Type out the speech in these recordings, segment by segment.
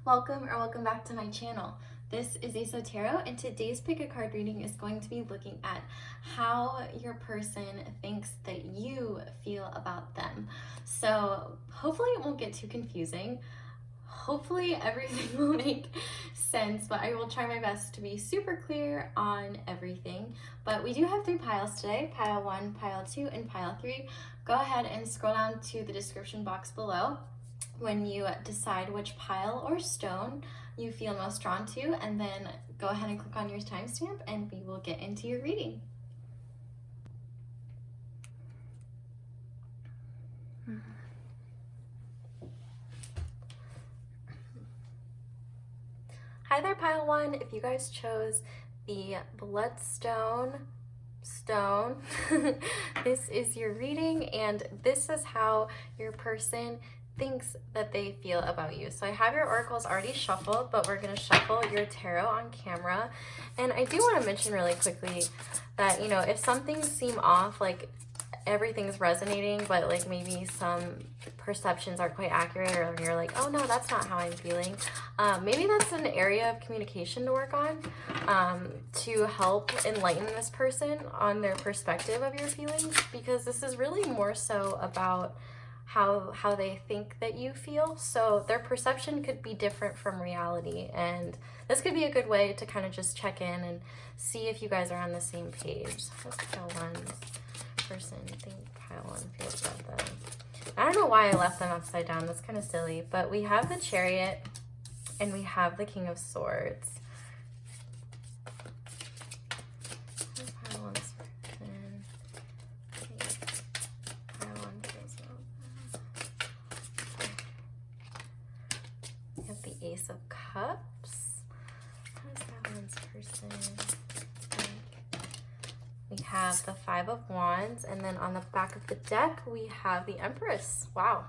Welcome back to my channel. This is Aso Tarot, and today's pick a card reading is going to be looking at how your person thinks that you feel about them. So hopefully it won't get too confusing. Hopefully everything will make sense, but I will try my best to be super clear on everything. But we do have 3 piles today, pile 1, pile 2, and pile 3. Go ahead and scroll down to the description box below when you decide which pile or stone you feel most drawn to, and then go ahead and click on your timestamp and we will get into your reading. Hi there, pile 1. If you guys chose the bloodstone stone, this is your reading, and this is how your person thinks that they feel about you. So I have your oracles already shuffled, but we're going to shuffle your tarot on camera. And I do want to mention really quickly that, you know, if some things seem off, like everything's resonating, but like maybe some perceptions aren't quite accurate, or you're like, oh no, that's not how I'm feeling, maybe that's an area of communication to work on, to help enlighten this person on their perspective of your feelings, because this is really more so about how they think that you feel. So their perception could be different from reality, and this could be a good way to kind of just check in and see if you guys are on the same page. What's pile 1's person think pile 1 feels about them? I don't know why I left them upside down. That's kind of silly. But we have the Chariot and we have the King of Swords. Pile 1's person think pile 1 feels about them. We have the Ace of Cups. How does that one's person think? We have the 5 of Wands, and then on the back of the deck, we have the Empress. Wow.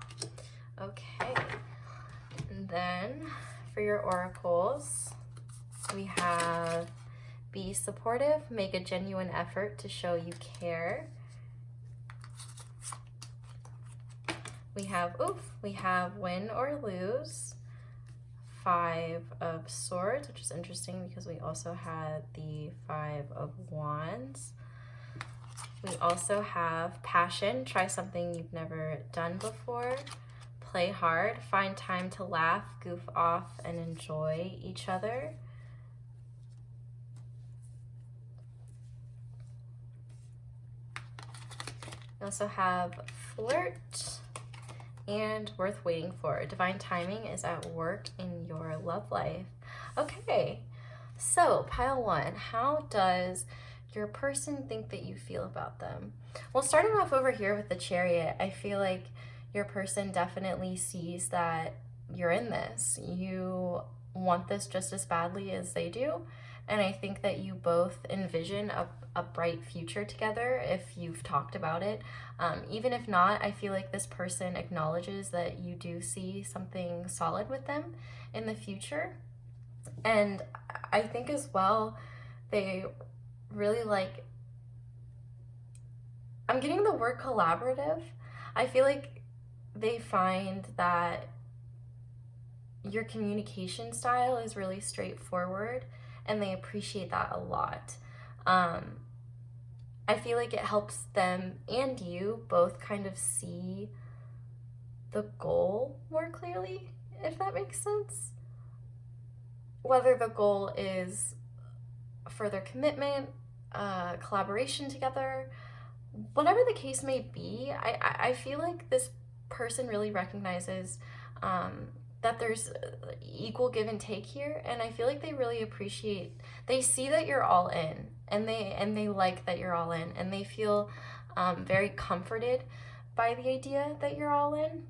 Okay. And then for your oracles, we have be supportive, make a genuine effort to show you care. We have win or lose. 5 of Swords, which is interesting because we also had the 5 of Wands. We also have passion, try something you've never done before. Play hard, find time to laugh, goof off, and enjoy each other. We also have flirt and worth waiting for. Divine timing is at work in your love life. Okay, so pile 1, how does your person think that you feel about them? Well, starting off over here with the Chariot, I feel like your person definitely sees that you're in this. You want this just as badly as they do. And I think that you both envision a bright future together if you've talked about it. Even if not, I feel like this person acknowledges that you do see something solid with them in the future. And I think as well, they really like, I'm getting the word collaborative. I feel like they find that your communication style is really straightforward, and they appreciate that a lot. I feel like it helps them and you both kind of see the goal more clearly, if that makes sense. Whether the goal is further commitment, collaboration together, whatever the case may be, I feel like this person really recognizes that there's equal give and take here, and I feel like they really appreciate, they see that you're all in, and they like that you're all in, and they feel very comforted by the idea that you're all in.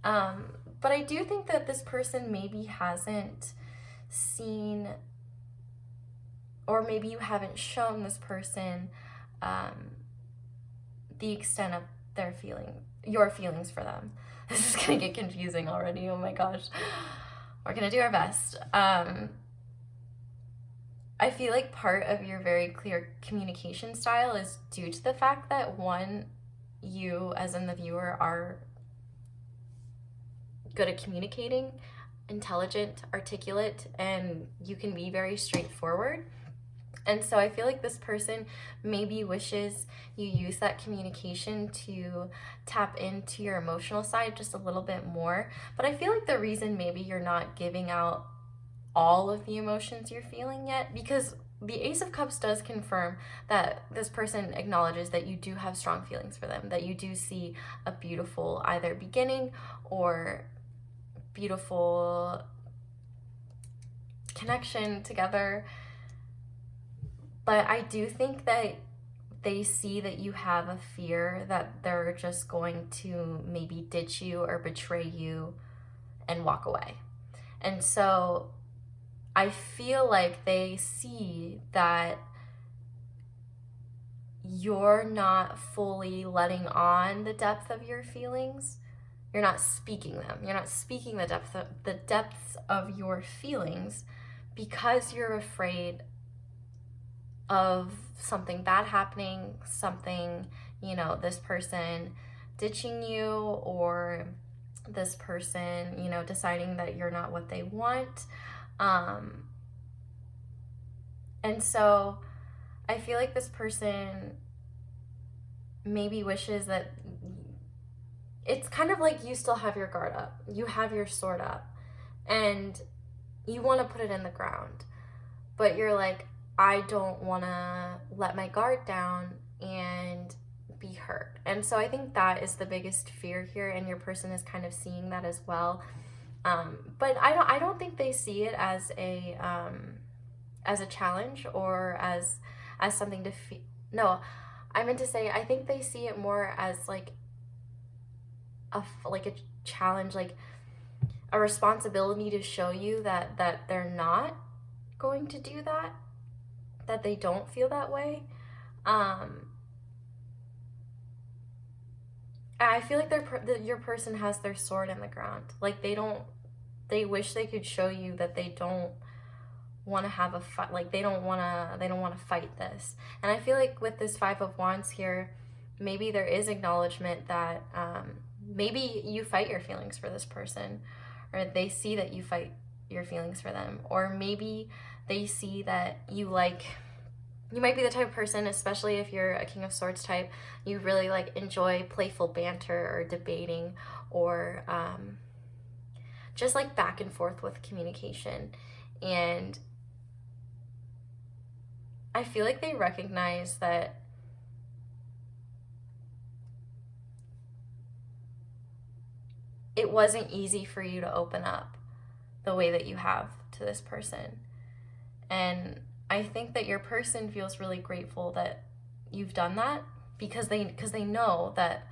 But I do think that this person maybe hasn't seen, or maybe you haven't shown this person the extent of your feelings for them. This is gonna get confusing already, oh my gosh. We're gonna do our best. I feel like part of your very clear communication style is due to the fact that, one, you as in the viewer are good at communicating, intelligent, articulate, and you can be very straightforward. And so I feel like this person maybe wishes you use that communication to tap into your emotional side just a little bit more. But I feel like the reason maybe you're not giving out all of the emotions you're feeling yet, because the Ace of Cups does confirm that this person acknowledges that you do have strong feelings for them, that you do see a beautiful either beginning or beautiful connection together. But I do think that they see that you have a fear that they're just going to maybe ditch you or betray you and walk away. And so I feel like they see that you're not fully letting on the depth of your feelings. You're not speaking them. You're not speaking the depths of your feelings because you're afraid of something bad happening, something, this person ditching you, or this person, deciding that you're not what they want. And so I feel like this person maybe wishes that it's kind of like you still have your guard up, you have your sword up, and you want to put it in the ground, but you're like, I don't want to let my guard down and be hurt. And so I think that is the biggest fear here, and your person is kind of seeing that as well. But I don't think they see it as a challenge or as something to no, I meant to say I think they see it more as like a challenge, like a responsibility to show you that they're not going to do that, that they don't feel that way. I feel like your person has their sword in the ground. Like they wish they could show you that they don't want to have a fight. Like they don't want to fight this. And I feel like with this Five of Wands here, maybe there is acknowledgement that maybe you fight your feelings for this person, or they see that you fight your feelings for them, or maybe they see that you might be the type of person, especially if you're a King of Swords type, you really enjoy playful banter or debating, or just back and forth with communication. And I feel like they recognize that it wasn't easy for you to open up the way that you have to this person. And I think that your person feels really grateful that you've done that, because they know that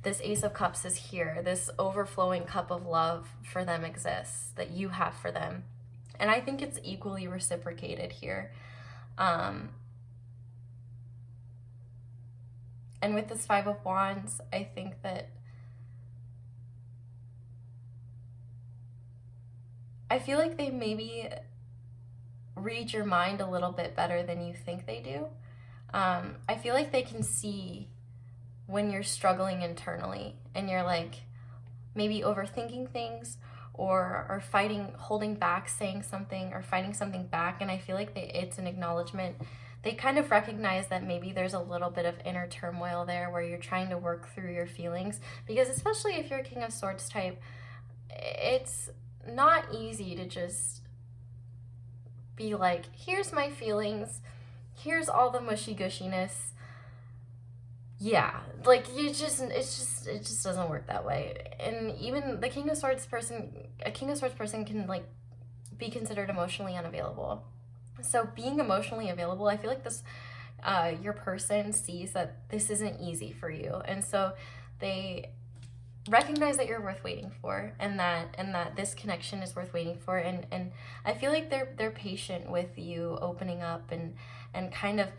this Ace of Cups is here, this overflowing cup of love for them exists, that you have for them. And I think it's equally reciprocated here. And with this Five of Wands, I think that I feel like they maybe read your mind a little bit better than you think they do. I feel like they can see when you're struggling internally and you're maybe overthinking things, or fighting, holding back, saying something, or fighting something back. And I feel like it's an acknowledgement. They kind of recognize that maybe there's a little bit of inner turmoil there where you're trying to work through your feelings, because especially if you're a King of Swords type, it's not easy to just be like, here's my feelings, here's all the mushy gushiness. Yeah, it just doesn't work that way. And even a King of Swords person can be considered emotionally unavailable. So being emotionally available, I feel like this your person sees that this isn't easy for you, and so they recognize that you're worth waiting for, and that this connection is worth waiting for, and I feel like they're patient with you opening up and kind of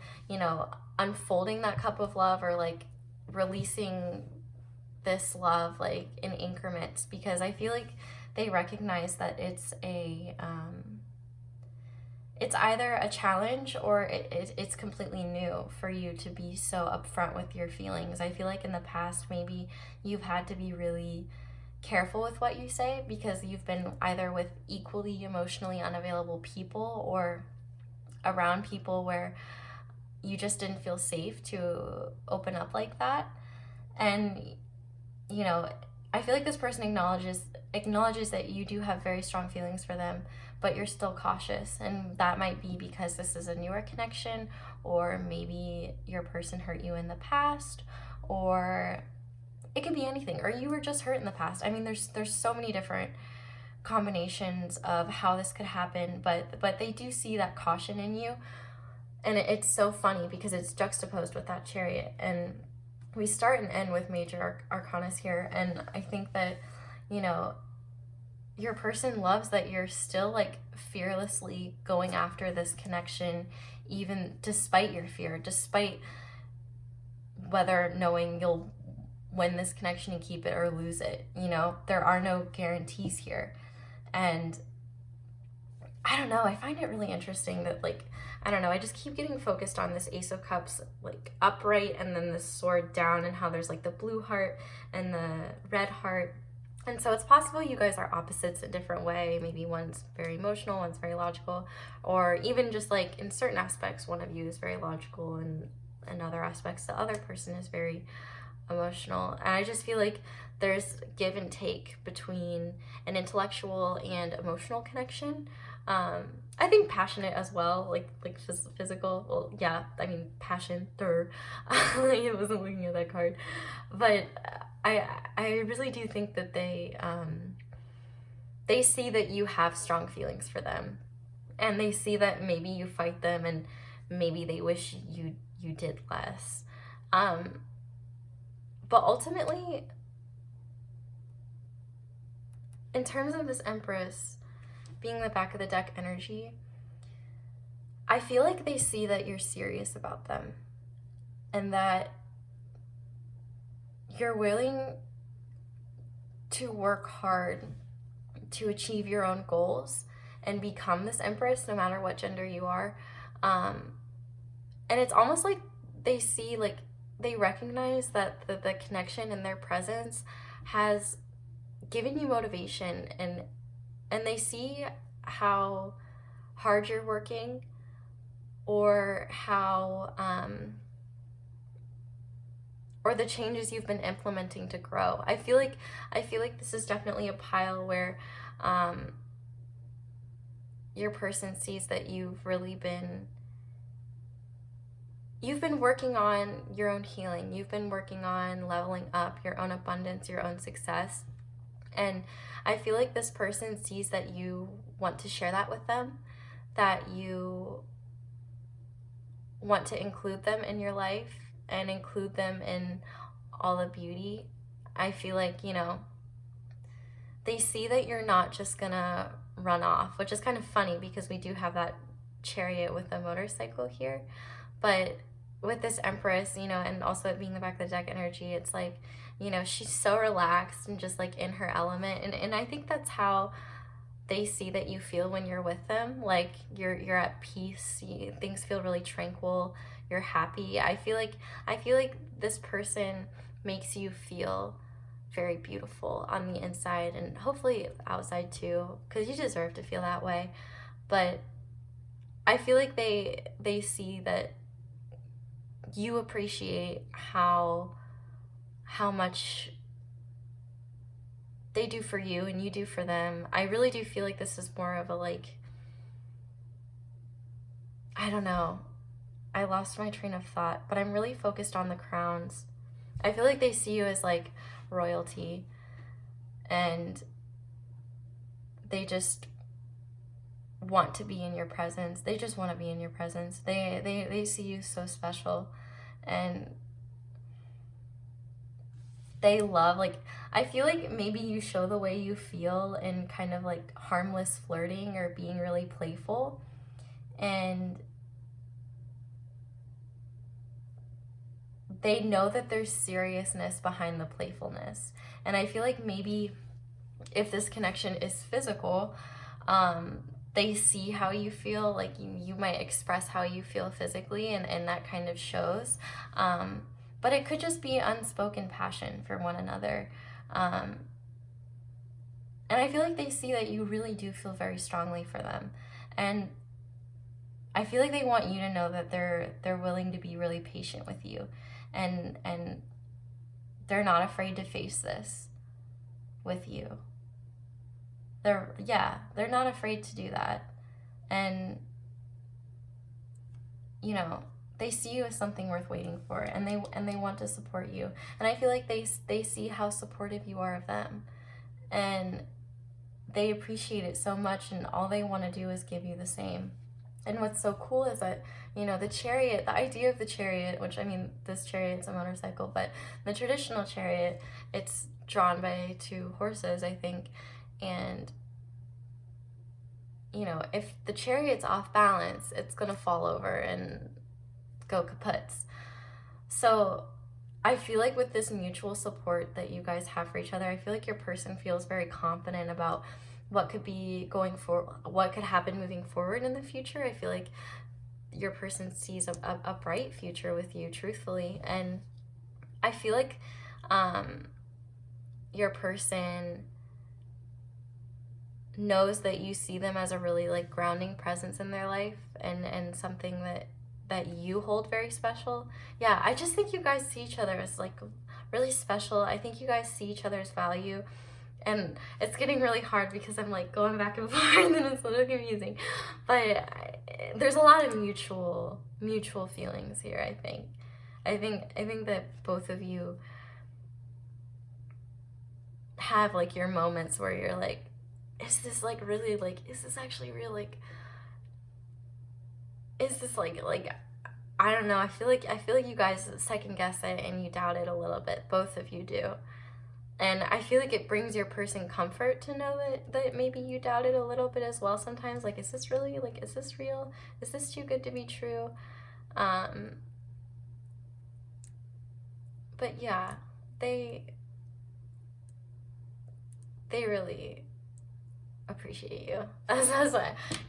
unfolding that cup of love, or releasing this love in increments, because I feel like they recognize that it's either a challenge or it's completely new for you to be so upfront with your feelings. I feel like in the past maybe you've had to be really careful with what you say, because you've been either with equally emotionally unavailable people or around people where you just didn't feel safe to open up like that. And, you know, I feel like this person acknowledges that you do have very strong feelings for them, but you're still cautious. And that might be because this is a newer connection, or maybe your person hurt you in the past, or it could be anything, or you were just hurt in the past. I mean, there's so many different combinations of how this could happen, but they do see that caution in you. And it's so funny because it's juxtaposed with that Chariot. And we start and end with major arcanas here. And I think that, you know, your person loves that you're still like fearlessly going after this connection, even despite your fear, despite whether knowing you'll win this connection and keep it or lose it. You know, there are no guarantees here. And I don't know, I find it really interesting that, like, I don't know, I just keep getting focused on this Ace of Cups, like, upright, and then the sword down, and how there's, like, the blue heart and the red heart. And so it's possible you guys are opposites a different way. Maybe one's very emotional, one's very logical, or even just, like, in certain aspects, one of you is very logical, and in other aspects, the other person is very emotional. And I just feel like there's give and take between an intellectual and emotional connection. I think passionate as well, like physical. Well, yeah, I mean passion. I wasn't looking at that card, but I really do think that they see that you have strong feelings for them, and they see that maybe you fight them, and maybe they wish you did less. But ultimately, in terms of this Empress being the back of the deck energy, I feel like they see that you're serious about them, and that you're willing to work hard to achieve your own goals and become this Empress, no matter what gender you are. And it's almost like they see, like, they recognize that the connection and their presence has given you motivation, and they see how hard you're working, or how or the changes you've been implementing to grow. I feel like this is definitely a pile where your person sees that you've been working on your own healing. You've been working on leveling up your own abundance, your own success. And I feel like this person sees that you want to share that with them, that you want to include them in your life and include them in all the beauty. I feel like, you know, they see that you're not just gonna run off, which is kind of funny because we do have that Chariot with a motorcycle here. But with this Empress, you know, and also it being the back of the deck energy, it's like, you know, she's so relaxed and just like in her element. And I think that's how they see that you feel when you're with them. Like you're at peace. Things feel really tranquil. You're happy. I feel like this person makes you feel very beautiful on the inside, and hopefully outside too, because you deserve to feel that way. But I feel like they see that you appreciate how much they do for you and you do for them. I really do feel like this is more of a, like, I don't know, I lost my train of thought, but I'm really focused on the crowns. I feel like they see you as like royalty, and they just want to be in your presence. They just want to be in your presence. They see you so special, and they love, like, I feel like maybe you show the way you feel in kind of like harmless flirting or being really playful, and they know that there's seriousness behind the playfulness. And I feel like maybe if this connection is physical, they see how you feel, like you might express how you feel physically, and that kind of shows. But it could just be unspoken passion for one another. And I feel like they see that you really do feel very strongly for them. And I feel like they want you to know that they're willing to be really patient with you. And they're not afraid to face this with you. They're not afraid to do that. And, you know, they see you as something worth waiting for, and they want to support you. And I feel like they see how supportive you are of them. And they appreciate it so much, and all they want to do is give you the same. And what's so cool is that, you know, the chariot, the idea of the chariot, which, I mean, this chariot's a motorcycle, but the traditional chariot, it's drawn by 2 horses, I think. And, you know, if the chariot's off balance, it's going to fall over and go kaputs. So I feel like with this mutual support that you guys have for each other, I feel like your person feels very confident about what could be going for, what could happen moving forward in the future. I feel like your person sees a bright future with you, truthfully. And I feel like your person knows that you see them as a really like grounding presence in their life, and something that you hold very special. Yeah, I just think you guys see each other as like really special. I think you guys see each other's value, and it's getting really hard because I'm like going back and forth and it's a little confusing, but there's a lot of mutual feelings here. I think that both of you have like your moments where you're like, is this like really, like, is this actually real? Like, is this like I don't know. I feel like you guys second guess it and you doubt it a little bit. Both of you do. And I feel like it brings your person comfort to know that maybe you doubt it a little bit as well sometimes. Like, is this really, like, is this real? Is this too good to be true? But yeah, they really appreciate you.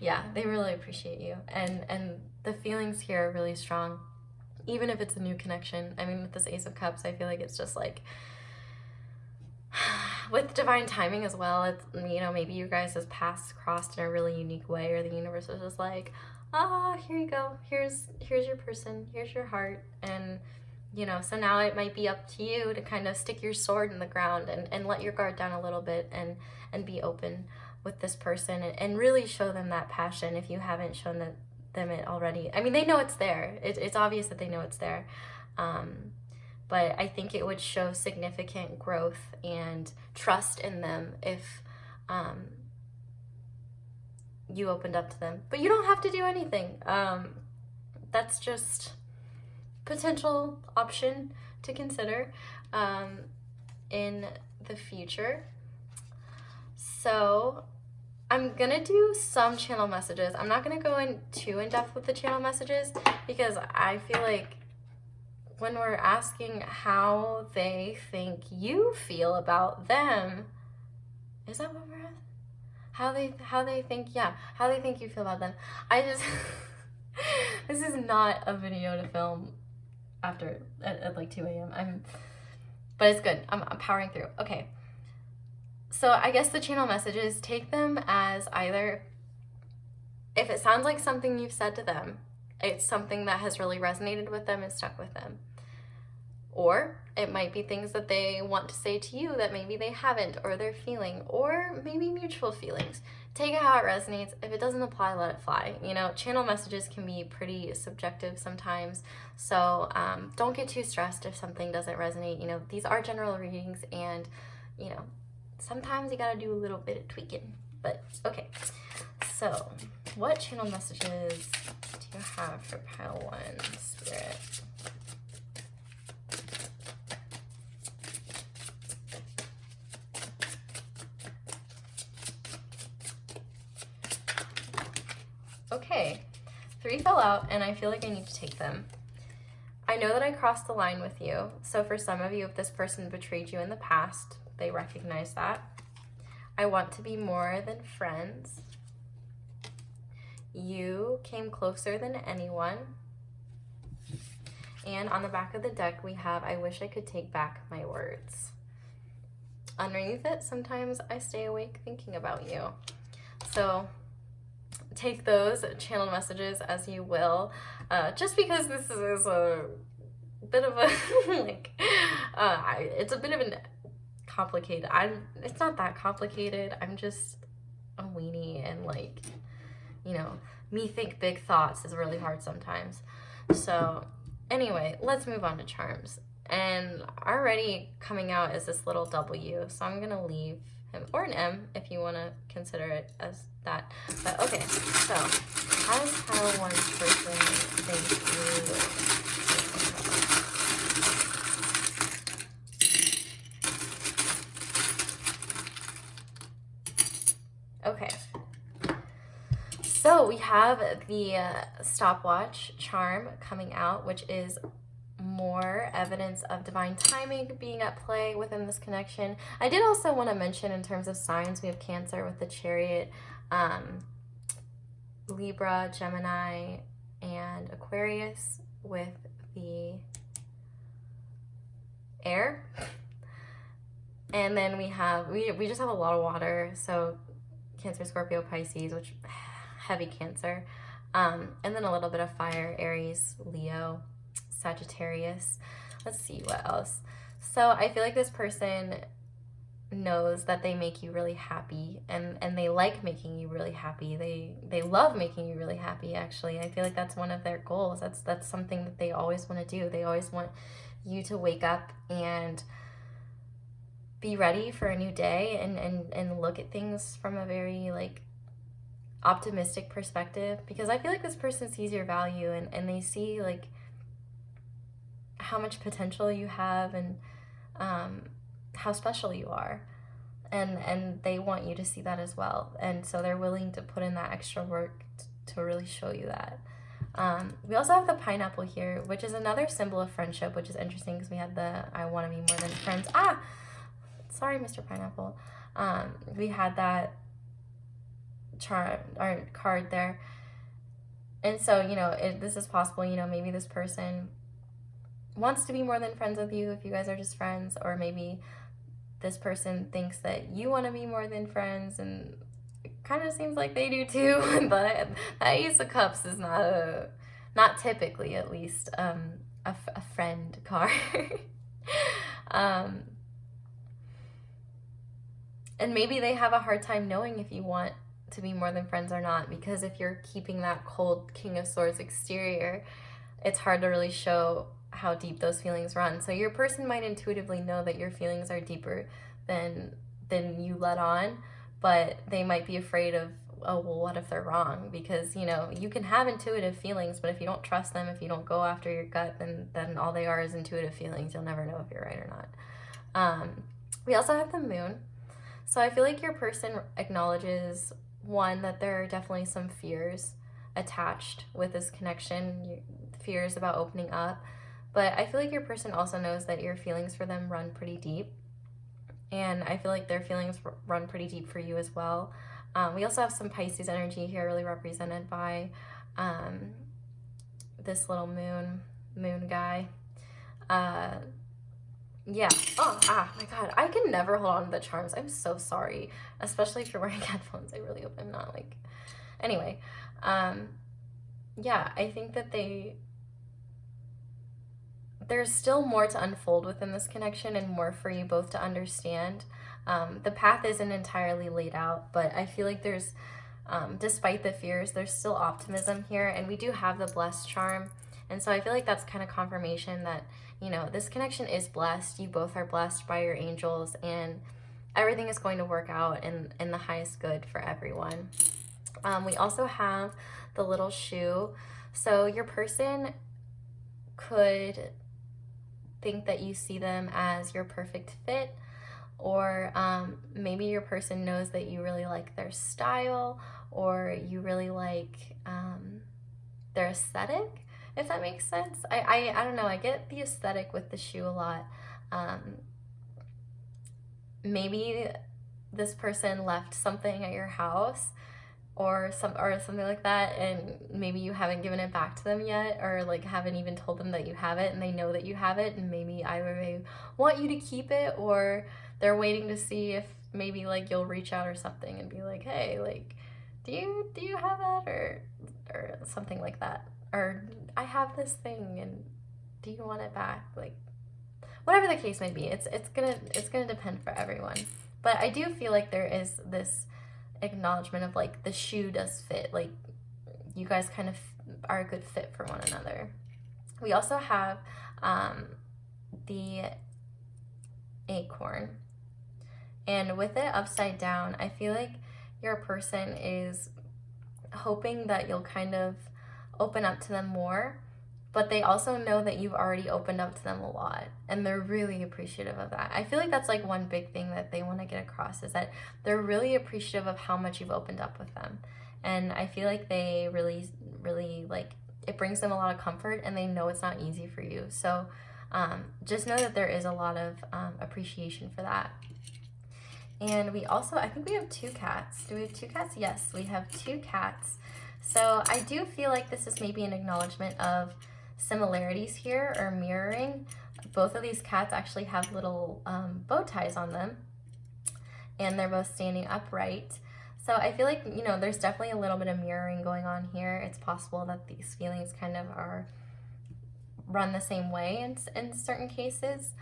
Yeah, they really appreciate you, and the feelings here are really strong, even if it's a new connection. I mean, with this Ace of Cups, I feel like it's just like, with divine timing as well, it's, you know, maybe you guys' paths crossed in a really unique way, or the universe was just like, here you go, here's your person, here's your heart. And, you know, so now it might be up to you to kind of stick your sword in the ground and let your guard down a little bit, and be open with this person, and really show them that passion if you haven't shown them it already. I mean, they know it's there. It's obvious that they know it's there. But I think it would show significant growth and trust in them if you opened up to them. But you don't have to do anything. That's just potential option to consider in the future. So I'm gonna do some channel messages. I'm not gonna go in too in depth with the channel messages, because I feel like when we're asking how they think you feel about them, is that what we're asking? How they think you feel about them. I just this is not a video to film after at like 2 a.m. But it's good. I'm powering through. Okay. So I guess the channel messages, take them as either, if it sounds like something you've said to them, it's something that has really resonated with them and stuck with them. Or it might be things that they want to say to you that maybe they haven't, or they're feeling, or maybe mutual feelings. Take it how it resonates. If it doesn't apply, let it fly. You know, channel messages can be pretty subjective sometimes. So don't get too stressed if something doesn't resonate. You know, these are general readings, and, you know, sometimes you gotta do a little bit of tweaking. But okay, so what channel messages do you have for pile 1, Spirit? Okay, 3 fell out, and I feel like I need to take them. I know that I crossed the line with you. So for some of you, if this person betrayed you in the past, they recognize that. I want to be more than friends. You came closer than anyone. And on the back of the deck, we have, I wish I could take back my words. underneath it, sometimes I stay awake thinking about you. So take those channel messages as you will. Just because this is a bit of a like it's a bit of an complicated, it's not that complicated, I'm just a weenie, and like, you know, me think big thoughts is really hard sometimes. So anyway, let's move on to charms. And already coming out is this little W, so I'm gonna leave him, or an M if you want to consider it as that. But okay, so how does pile one person think you? Okay, so we have the stopwatch charm coming out, which is more evidence of divine timing being at play within this connection. I did also want to mention, in terms of signs, we have Cancer with the Chariot, Libra, Gemini, and Aquarius with the air. And then we have, we just have a lot of water, so Cancer, Scorpio, Pisces, which heavy Cancer, and then a little bit of fire, Aries, Leo, Sagittarius. Let's see what else. So I feel like this person knows that they make you really happy, and they like making you really happy. They love making you really happy, actually. I feel like that's one of their goals. That's something that they always want to do. They always want you to wake up and be ready for a new day, and look at things from a very like optimistic perspective, because I feel like this person sees your value, and they see like how much potential you have, and how special you are, and they want you to see that as well, and so they're willing to put in that extra work to really show you that. We also have the pineapple here, which is another symbol of friendship, which is interesting because we had the I want to be more than friends. Sorry, Mr. Pineapple. We had that card there, and so, you know, this is possible. You know, maybe this person wants to be more than friends with you if you guys are just friends, or maybe this person thinks that you want to be more than friends, and it kind of seems like they do too. But the Ace of Cups is not typically, at least, a friend card. And maybe they have a hard time knowing if you want to be more than friends or not, because if you're keeping that cold King of Swords exterior, it's hard to really show how deep those feelings run. So your person might intuitively know that your feelings are deeper than you let on, but they might be afraid of, oh, well, what if they're wrong? Because, you know, you can have intuitive feelings, but if you don't trust them, if you don't go after your gut, then all they are is intuitive feelings. You'll never know if you're right or not. We also have the moon. So I feel like your person acknowledges, one, that there are definitely some fears attached with this connection, fears about opening up. But I feel like your person also knows that your feelings for them run pretty deep. And I feel like their feelings run pretty deep for you as well. We also have some Pisces energy here, really represented by this little moon guy. Yeah. My God. I can never hold on to the charms. I'm so sorry. Especially if you're wearing headphones. I really hope I'm not like... Anyway. Yeah, I think that there's still more to unfold within this connection, and more for you both to understand. The path isn't entirely laid out, but I feel like there's, despite the fears, there's still optimism here, and we do have the blessed charm. And so I feel like that's kind of confirmation that, you know, this connection is blessed. You both are blessed by your angels, and everything is going to work out in the highest good for everyone. We also have the little shoe. So your person could think that you see them as your perfect fit, or maybe your person knows that you really like their style, or you really like their aesthetic, if that makes sense. I don't know, I get the aesthetic with the shoe a lot. Maybe this person left something at your house, or something like that, and maybe you haven't given it back to them yet, or like haven't even told them that you have it, and they know that you have it, and maybe either they want you to keep it, or they're waiting to see if maybe like you'll reach out or something and be like, hey, like, do you have that, or something like that, or I have this thing and do you want it back? Like, whatever the case may be, it's gonna depend for everyone. But I do feel like there is this acknowledgement of like the shoe does fit, like you guys kind of are a good fit for one another. We also have the acorn, and with it upside down, I feel like your person is hoping that you'll kind of open up to them more, but they also know that you've already opened up to them a lot, and they're really appreciative of that. I feel like that's like one big thing that they want to get across, is that they're really appreciative of how much you've opened up with them. And I feel like they really like, it brings them a lot of comfort, and they know it's not easy for you. So just know that there is a lot of appreciation for that. And we also, I think we have 2 cats. Do we have 2 cats? Yes, we have 2 cats. So I do feel like this is maybe an acknowledgement of similarities here, or mirroring. Both of these cats actually have little bow ties on them, and they're both standing upright. So I feel like, you know, there's definitely a little bit of mirroring going on here. It's possible that these feelings kind of are run the same way in certain cases.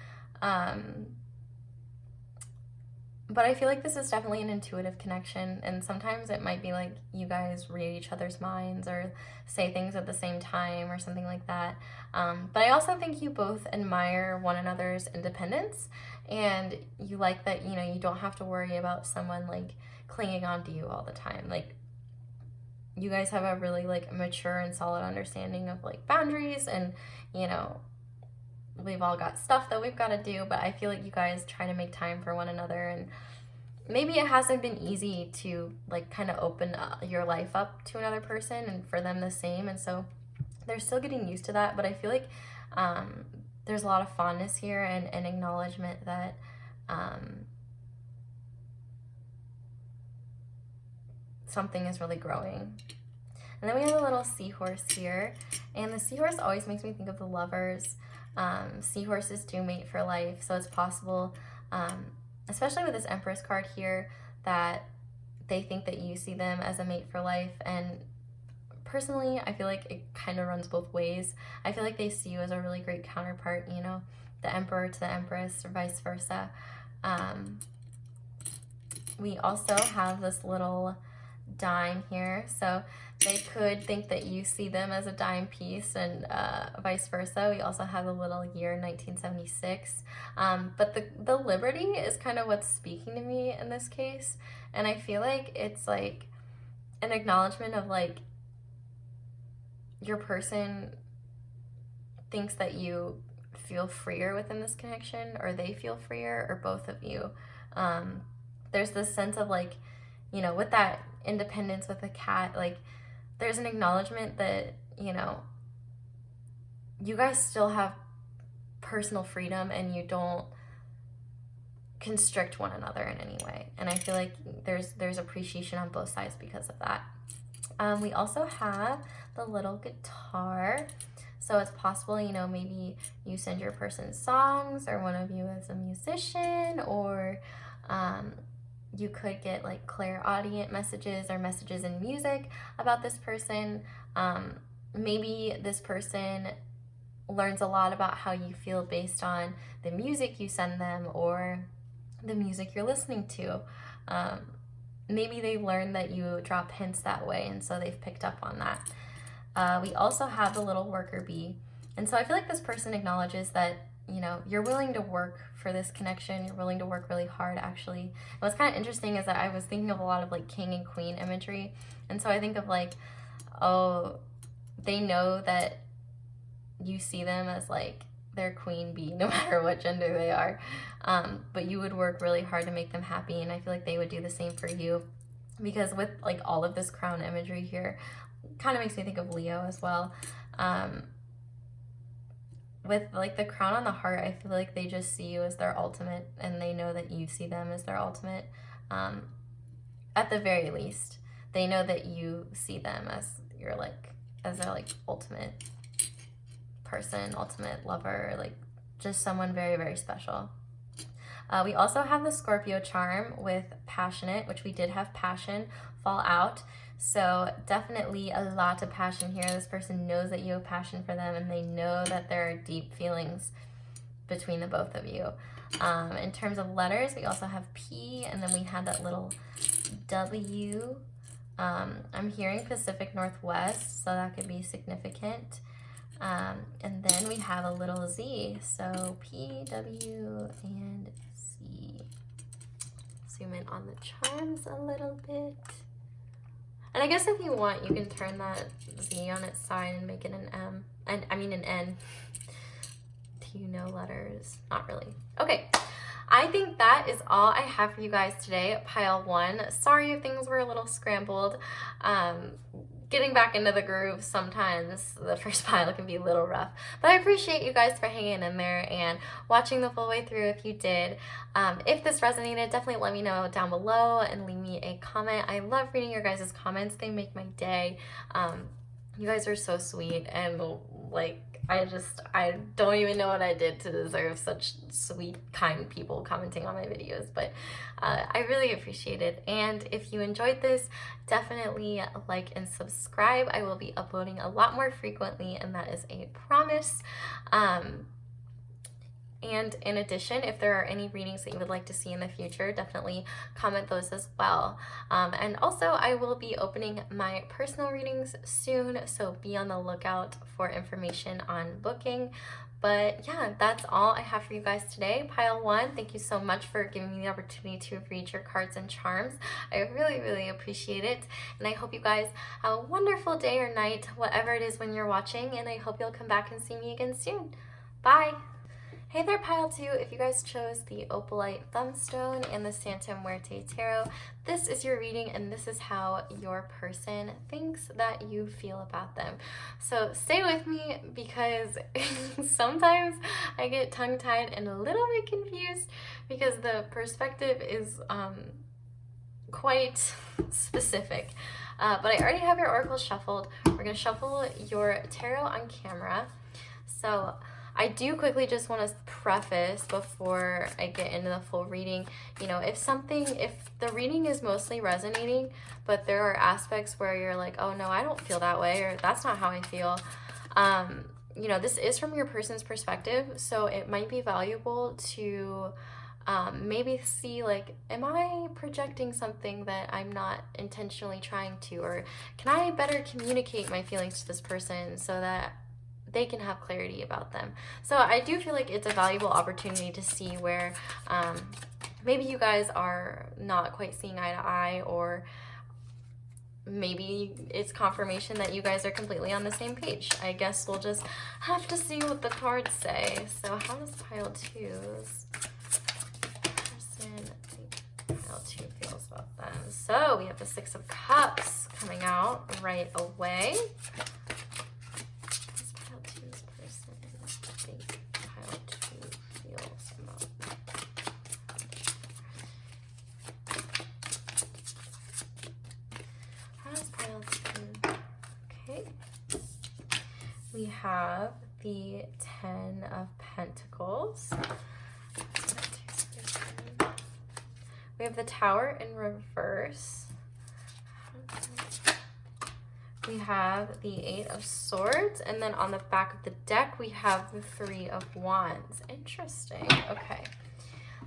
But I feel like this is definitely an intuitive connection, and sometimes it might be like you guys read each other's minds or say things at the same time or something like that. But I also think you both admire one another's independence, and you like that, you know, you don't have to worry about someone like clinging on to you all the time. Like, you guys have a really like mature and solid understanding of like boundaries, and, you know, we've all got stuff that we've got to do, but I feel like you guys try to make time for one another. And maybe it hasn't been easy to like kind of open your life up to another person, and for them the same, and so they're still getting used to that. But I feel like there's a lot of fondness here, and acknowledgement that something is really growing. And then we have a little seahorse here, and the seahorse always makes me think of the lovers. Seahorses do mate for life, so it's possible, especially with this Empress card here, that they think that you see them as a mate for life. And personally, I feel like it kind of runs both ways. I feel like they see you as a really great counterpart, you know, the Emperor to the Empress, or vice versa. We also have this little dime here, so they could think that you see them as a dime piece, and vice versa. We also have a little year 1976, but the Liberty is kind of what's speaking to me in this case, and I feel like it's like an acknowledgement of like your person thinks that you feel freer within this connection, or they feel freer, or both of you. There's this sense of like, you know, with that independence with the cat, like there's an acknowledgement that, you know, you guys still have personal freedom, and you don't constrict one another in any way. And I feel like there's appreciation on both sides because of that. We also have the little guitar. So it's possible, you know, maybe you send your person songs, or one of you is a musician, or you could get like clairaudient messages, or messages in music about this person. Maybe this person learns a lot about how you feel based on the music you send them, or the music you're listening to. Maybe they learn that you drop hints that way, and so they've picked up on that. We also have the little worker bee, and so I feel like this person acknowledges that, you know, you're willing to work for this connection. You're willing to work really hard, actually. And what's kind of interesting is that I was thinking of a lot of like king and queen imagery, and so I think of like, oh, they know that you see them as like their queen bee, no matter what gender they are, but you would work really hard to make them happy, and I feel like they would do the same for you, because with like all of this crown imagery here, kind of makes me think of Leo as well. With like the crown on the heart, I feel like they just see you as their ultimate, and they know that you see them as their ultimate. At the very least, they know that you see them as your like, as their like ultimate person, ultimate lover, like just someone very, very special. We also have the Scorpio charm with passionate, which we did have passion fall out. So definitely a lot of passion here. This person knows that you have passion for them, and they know that there are deep feelings between the both of you. In terms of letters, we also have P, and then we had that little W. I'm hearing Pacific Northwest, so that could be significant. And then we have a little Z, so P, W, and Z. Zoom in on the charms a little bit. And I guess if you want, you can turn that Z on its side and make it an M. And I mean an N. Do you know letters? Not really. Okay. I think that is all I have for you guys today, pile 1. Sorry if things were a little scrambled. Getting back into the groove, sometimes the first pile can be a little rough. But I appreciate you guys for hanging in there and watching the full way through if you did. If this resonated, definitely let me know down below and leave me a comment. I love reading your guys' comments. They make my day. You guys are so sweet, and like, I don't even know what I did to deserve such sweet, kind people commenting on my videos, but I really appreciate it. And if you enjoyed this, definitely like and subscribe. I will be uploading a lot more frequently, and that is a promise. And in addition, if there are any readings that you would like to see in the future, definitely comment those as well. And also, I will be opening my personal readings soon, so be on the lookout for information on booking. But yeah, that's all I have for you guys today. Pile 1, thank you so much for giving me the opportunity to read your cards and charms. I really, really appreciate it. And I hope you guys have a wonderful day or night, whatever it is when you're watching. And I hope you'll come back and see me again soon. Bye! Hey there, pile 2. If you guys chose the Opalite Thumbstone and the Santa Muerte Tarot, this is your reading, and this is how your person thinks that you feel about them. So stay with me, because sometimes I get tongue-tied and a little bit confused because the perspective is quite specific. But I already have your oracle shuffled. We're going to shuffle your tarot on camera. So I do quickly just want to preface before I get into the full reading, you know, if the reading is mostly resonating, but there are aspects where you're like, oh no, I don't feel that way, or that's not how I feel, you know, this is from your person's perspective, so it might be valuable to maybe see, like, am I projecting something that I'm not intentionally trying to, or can I better communicate my feelings to this person so that they can have clarity about them. So I do feel like it's a valuable opportunity to see where maybe you guys are not quite seeing eye to eye, or maybe it's confirmation that you guys are completely on the same page. I guess we'll just have to see what the cards say. So how does pile 2's person think pile 2 feels about them? So we have the 6 of Cups coming out right away. We have the 10 of Pentacles. We have the Tower in reverse. We have the 8 of Swords, and then on the back of the deck we have the 3 of Wands. Interesting. Okay,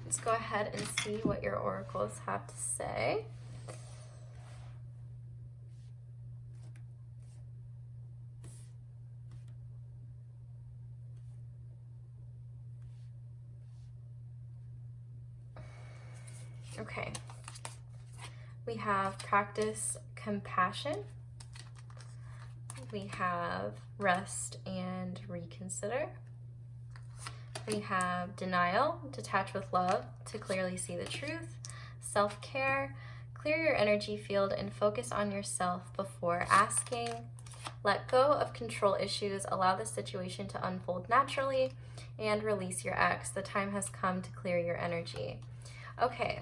let's go ahead and see what your oracles have to say. Okay, we have practice compassion. We have rest and reconsider. We have denial, detach with love to clearly see the truth. Self-care, clear your energy field and focus on yourself before asking. Let go of control issues, allow the situation to unfold naturally, and release your ex. The time has come to clear your energy. Okay.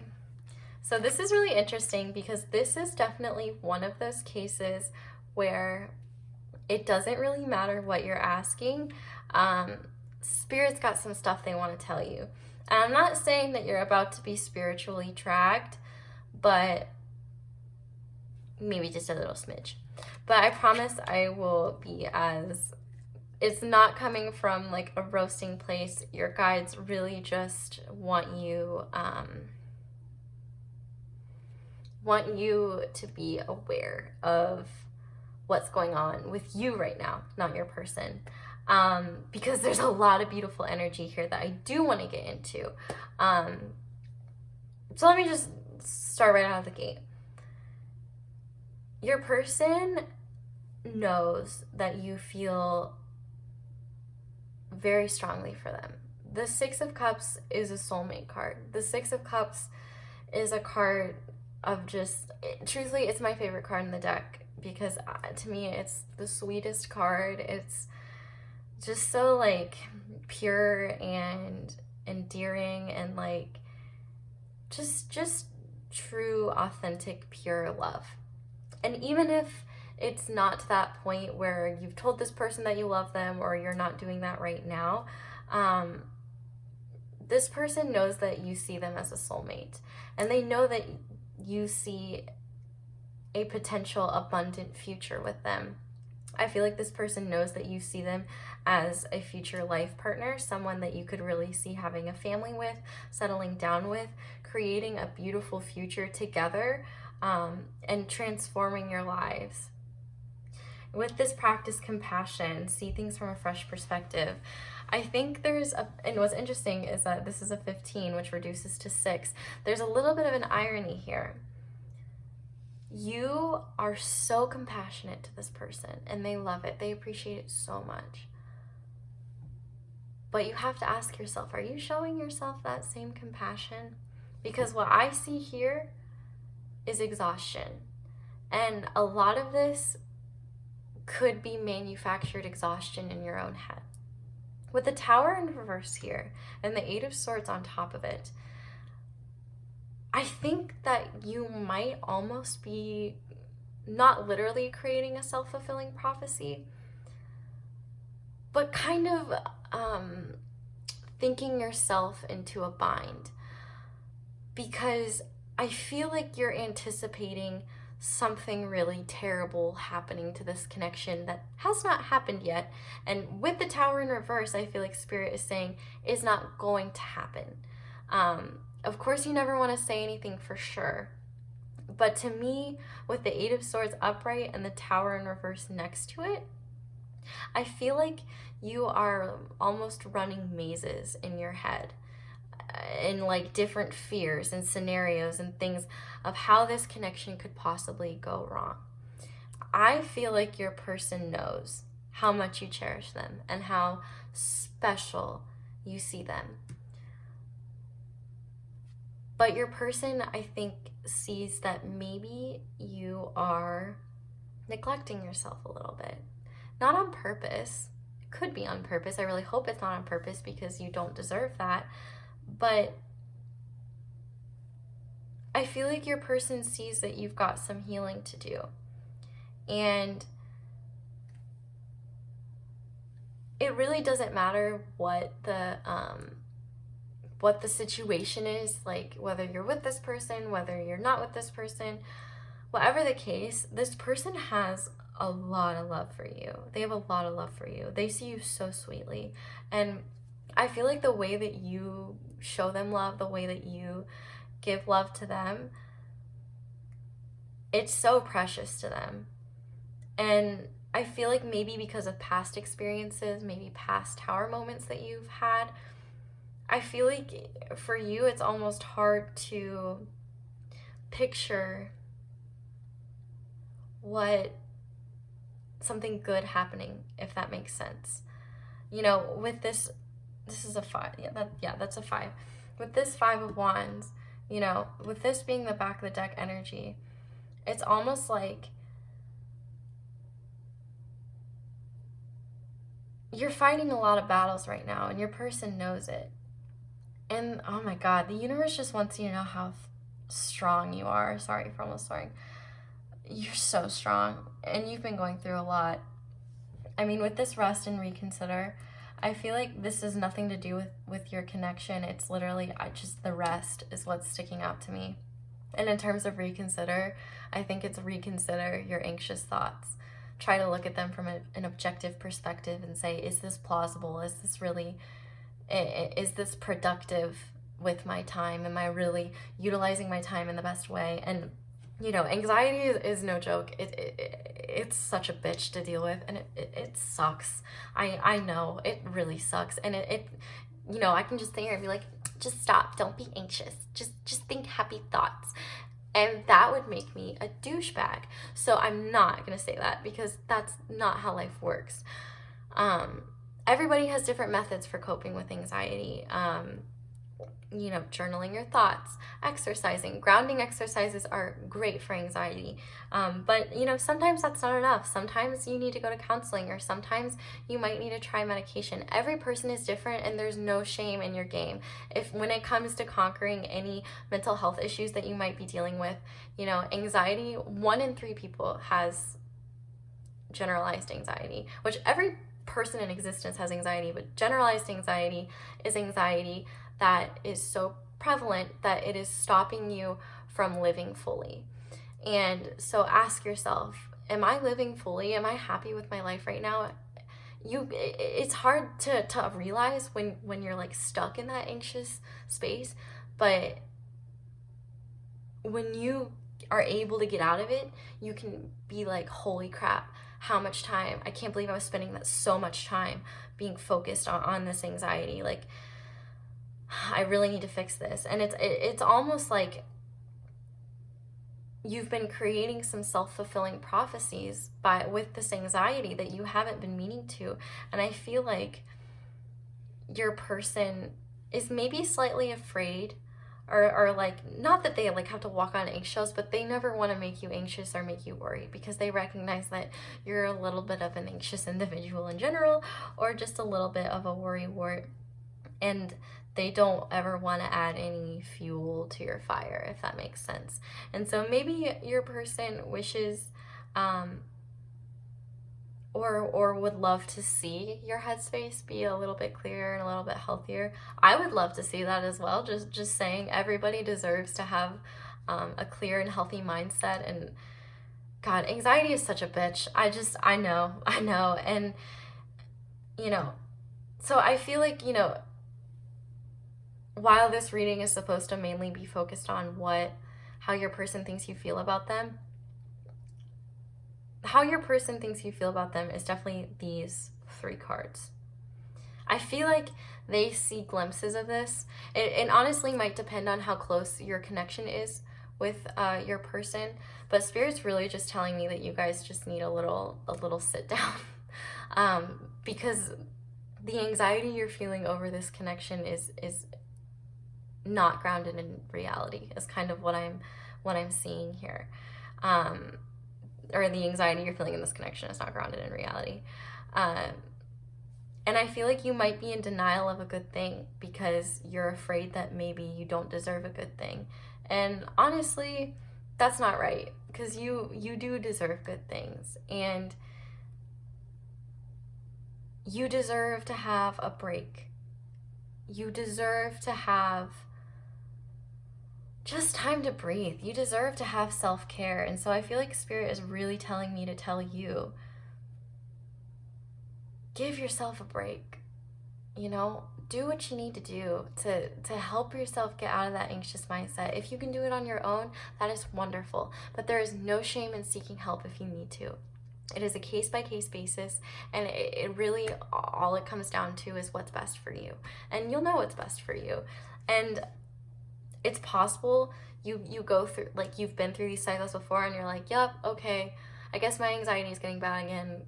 So this is really interesting because this is definitely one of those cases where it doesn't really matter what you're asking. Spirit's got some stuff they want to tell you. And I'm not saying that you're about to be spiritually dragged, but maybe just a little smidge. But I promise I will be as, it's not coming from like a roasting place. Your guides really just want you to be aware of what's going on with you right now, not your person. Because there's a lot of beautiful energy here that I do want to get into. So let me just start right out of the gate. Your person knows that you feel very strongly for them. The Six of Cups is a soulmate card. The Six of Cups is a card of just, truthfully, it's my favorite card in the deck because to me it's the sweetest card. It's just so like pure and endearing and like just true, authentic, pure love. And even if it's not to that point where you've told this person that you love them or you're not doing that right now, this person knows that you see them as a soulmate, and they know that you see a potential abundant future with them. I feel like this person knows that you see them as a future life partner, someone that you could really see having a family with, settling down with, creating a beautiful future together, and transforming your lives. With this, practice compassion, see things from a fresh perspective. I think and what's interesting is that this is a 15, which reduces to 6. There's a little bit of an irony here. You are so compassionate to this person and they love it. They appreciate it so much. But you have to ask yourself, are you showing yourself that same compassion? Because what I see here is exhaustion. And a lot of this could be manufactured exhaustion in your own head. With the Tower in reverse here and the Eight of Swords on top of it, I think that you might almost be not literally creating a self-fulfilling prophecy, but kind of thinking yourself into a bind. Because I feel like you're anticipating something really terrible happening to this connection that has not happened yet. And with the Tower in reverse, I feel like Spirit is saying is not going to happen. Of course, you never want to say anything for sure. But to me, with the Eight of Swords upright and the Tower in reverse next to it, I feel like you are almost running mazes in your head, in like different fears and scenarios and things of how this connection could possibly go wrong. I feel like your person knows how much you cherish them and how special you see them. But your person, I think, sees that maybe you are neglecting yourself a little bit. Not on purpose. It could be on purpose. I really hope it's not on purpose because you don't deserve that. But I feel like your person sees that you've got some healing to do. And it really doesn't matter what the situation is, like whether you're with this person, whether you're not with this person, whatever the case, this person has a lot of love for you. They have a lot of love for you. They see you so sweetly. And I feel like the way that you show them love, the way that you give love to them, it's so precious to them. And I feel like maybe because of past experiences, maybe past Tower moments that you've had, I feel like for you it's almost hard to picture what something good happening, if that makes sense. You know, with this is a 5. That's a 5. With this 5 of Wands, you know, with this being the back of the deck energy, it's almost like you're fighting a lot of battles right now and your person knows it. And oh my God, the universe just wants you to know how strong you are. Sorry for almost swearing. You're so strong and you've been going through a lot. I mean, with this rest and reconsider, I feel like this has nothing to do with your connection. It's literally just the rest is what's sticking out to me. And in terms of reconsider, I think it's reconsider your anxious thoughts. Try to look at them from an objective perspective and say, is this plausible? Is this productive with my time? Am I really utilizing my time in the best way? And anxiety is no joke. It's such a bitch to deal with, and it sucks. I know it really sucks, and I can just sit here and be like, just stop, don't be anxious, just think happy thoughts, and that would make me a douchebag. So I'm not gonna say that, because that's not how life works. Everybody has different methods for coping with anxiety. Journaling your thoughts, exercising, grounding exercises are great for anxiety. But sometimes that's not enough. Sometimes you need to go to counseling, or sometimes you might need to try medication. Every person is different, and there's no shame in your game. When it comes to conquering any mental health issues that you might be dealing with, anxiety, 1 in 3 people has generalized anxiety, which every person in existence has anxiety, but generalized anxiety is anxiety that is so prevalent that it is stopping you from living fully. And so ask yourself, am I living fully? Am I happy with my life right now? It's hard to realize when you're like stuck in that anxious space, but when you are able to get out of it, you can be like, holy crap, how much time, I can't believe I was spending so much time being focused on this anxiety. Like, I really need to fix this. And it's almost like you've been creating some self-fulfilling prophecies with this anxiety that you haven't been meaning to. And I feel like your person is maybe slightly afraid, or like, not that they like have to walk on eggshells, but they never want to make you anxious or make you worry, because they recognize that you're a little bit of an anxious individual in general, or just a little bit of a worrywart. And they don't ever want to add any fuel to your fire, if that makes sense. And so maybe your person wishes or would love to see your headspace be a little bit clearer and a little bit healthier. I would love to see that as well. Just saying, everybody deserves to have a clear and healthy mindset. And God, anxiety is such a bitch. I know. And so I feel like, while this reading is supposed to mainly be focused on how your person thinks you feel about them, how your person thinks you feel about them is definitely these 3 cards. I feel like they see glimpses of this. It honestly might depend on how close your connection is with your person, but Spirit's really just telling me that you guys just need a little sit down, because the anxiety you're feeling over this connection is not grounded in reality, is kind of what I'm seeing here. Or the anxiety you're feeling in this connection is not grounded in reality. And I feel like you might be in denial of a good thing because you're afraid that maybe you don't deserve a good thing. And honestly, that's not right, because you do deserve good things, and you deserve to have a break. You deserve to have just time to breathe. You deserve to have self-care. And so I feel like Spirit is really telling me to tell you, give yourself a break. Do what you need to do to help yourself get out of that anxious mindset. If you can do it on your own, that is wonderful. But there is no shame in seeking help if you need to. It is a case-by-case basis, and it really, all it comes down to is what's best for you. And you'll know what's best for you. And it's possible you go through, like, you've been through these cycles before, and you're like, yep, okay, I guess my anxiety is getting bad again.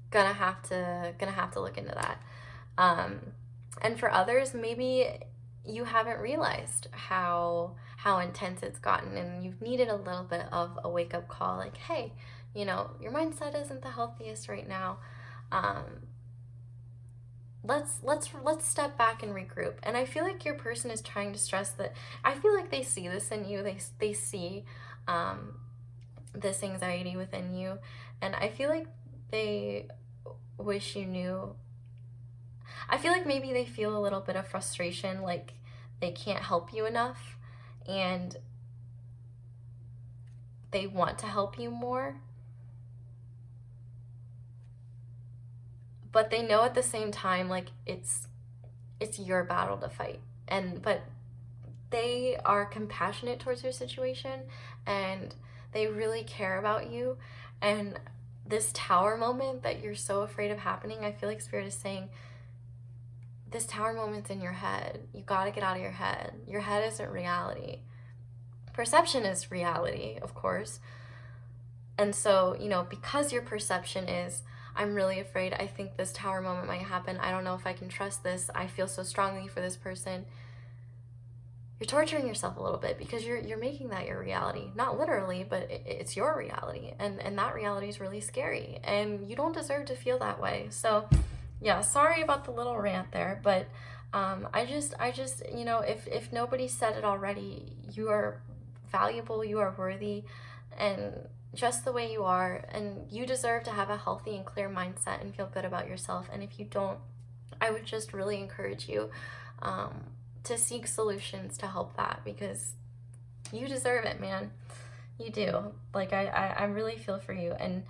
Gonna have to look into that. And for others, maybe you haven't realized how intense it's gotten, and you've needed a little bit of a wake-up call, like, hey, your mindset isn't the healthiest right now. Let's step back and regroup. And I feel like your person is trying to stress that. I feel like they see this in you. They see this anxiety within you, and I feel like they wish you knew I feel like maybe they feel a little bit of frustration, like they can't help you enough, and they want to help you more, but they know at the same time, like, it's your battle to fight. But they are compassionate towards your situation, and they really care about you. And this tower moment that you're so afraid of happening, I feel like Spirit is saying, this tower moment's in your head. You got to get out of your head. Your head isn't reality. Perception is reality, of course. And so, you know, because your perception is, I'm really afraid, I think this tower moment might happen, I don't know if I can trust this, I feel so strongly for this person, you're torturing yourself a little bit, because you're making that your reality. Not literally, but it's your reality, and that reality is really scary, and you don't deserve to feel that way. So yeah, sorry about the little rant there, but I just, you know, if nobody said it already, you are valuable, you are worthy, and just the way you are, and you deserve to have a healthy and clear mindset and feel good about yourself. And if you don't, I would just really encourage you to seek solutions to help that, because you deserve it, man. You do. Like, I really feel for you. And,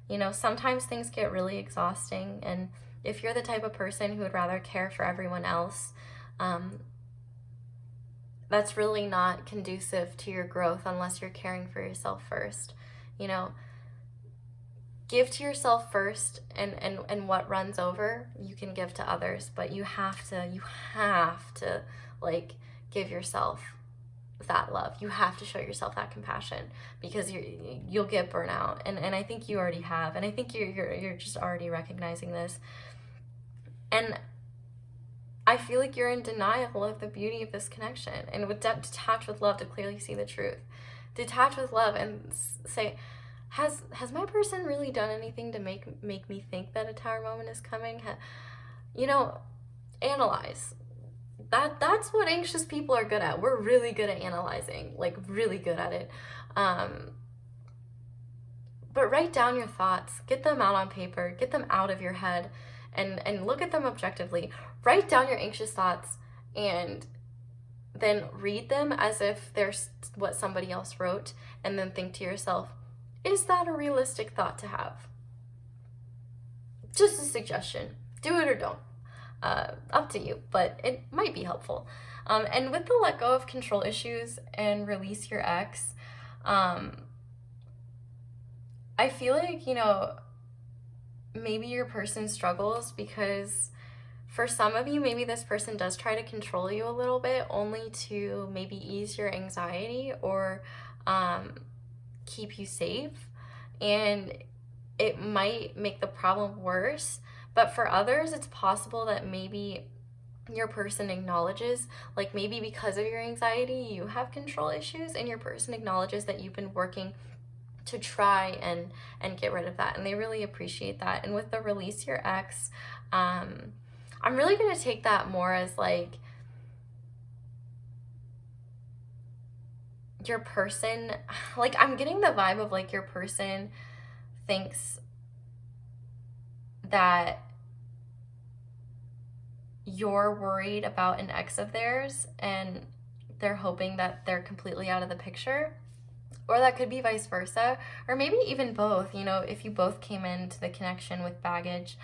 you know, sometimes things get really exhausting, and if you're the type of person who would rather care for everyone else, that's really not conducive to your growth unless you're caring for yourself first. You know, give to yourself first, and what runs over, you can give to others, but you have to like give yourself that love. You have to show yourself that compassion, because you'll get burnout, and I think you already have, and I think you're just already recognizing this. And I feel like you're in denial of the beauty of this connection, and would detach with love to clearly see the truth. Detach with love and say, has my person really done anything to make me think that a tower moment is coming? You know, analyze. That's what anxious people are good at. We're really good at analyzing, like really good at it. But write down your thoughts, get them out on paper, get them out of your head, and look at them objectively. Write down your anxious thoughts, and then read them as if they're what somebody else wrote, and then think to yourself, is that a realistic thought to have? Just a suggestion. Do it or don't. Up to you, but it might be helpful. And with the let go of control issues and release your ex, I feel like, you know, maybe your person struggles because for some of you, maybe this person does try to control you a little bit, only to maybe ease your anxiety or keep you safe, and it might make the problem worse. But for others, it's possible that maybe your person acknowledges, like maybe because of your anxiety, you have control issues, and your person acknowledges that you've been working to try and get rid of that, and they really appreciate that. And with the release your ex, I'm really going to take that more as like your person, like I'm getting the vibe of like your person thinks that you're worried about an ex of theirs, and they're hoping that they're completely out of the picture. Or that could be vice versa, or maybe even both, you know, if you both came into the connection with baggage.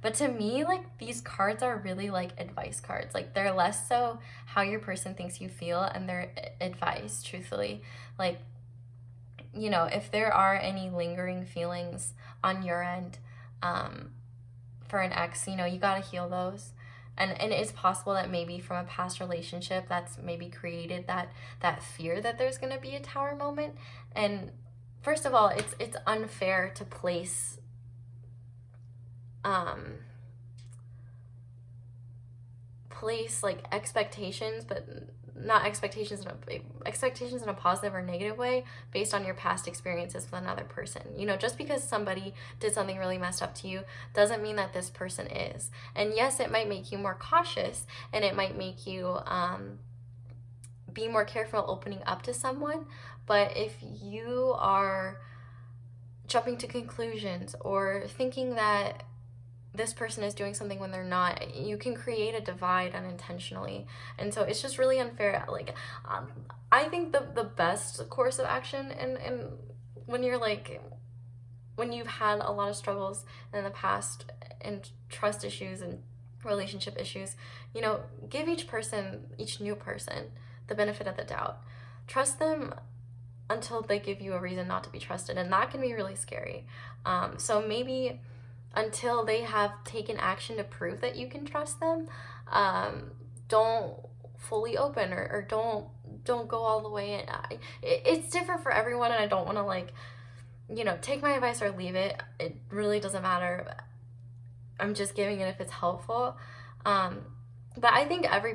But to me, like, these cards are really like advice cards. Like, they're less so how your person thinks you feel, and they're advice, truthfully. Like, you know, if there are any lingering feelings on your end for an ex, you know, you gotta heal those. And it's possible that maybe from a past relationship that's maybe created that fear that there's going to be a tower moment. And first of all, it's unfair to place like expectations, but not expectations in a positive or negative way based on your past experiences with another person. You know, just because somebody did something really messed up to you doesn't mean that this person is. And yes, it might make you more cautious, and it might make you be more careful opening up to someone. But if you are jumping to conclusions or thinking that this person is doing something when they're not. You can create a divide unintentionally, and so it's just really unfair. Like, I think the best course of action, and when you're like, when you've had a lot of struggles in the past and trust issues and relationship issues, you know, give each new person the benefit of the doubt. Trust them until they give you a reason not to be trusted, and that can be really scary. So maybe until they have taken action to prove that you can trust them, don't fully open, or don't go all the way in. It's different for everyone, and I don't want to, like, you know, take my advice or leave it. It really doesn't matter. I'm just giving it if it's helpful. But I think every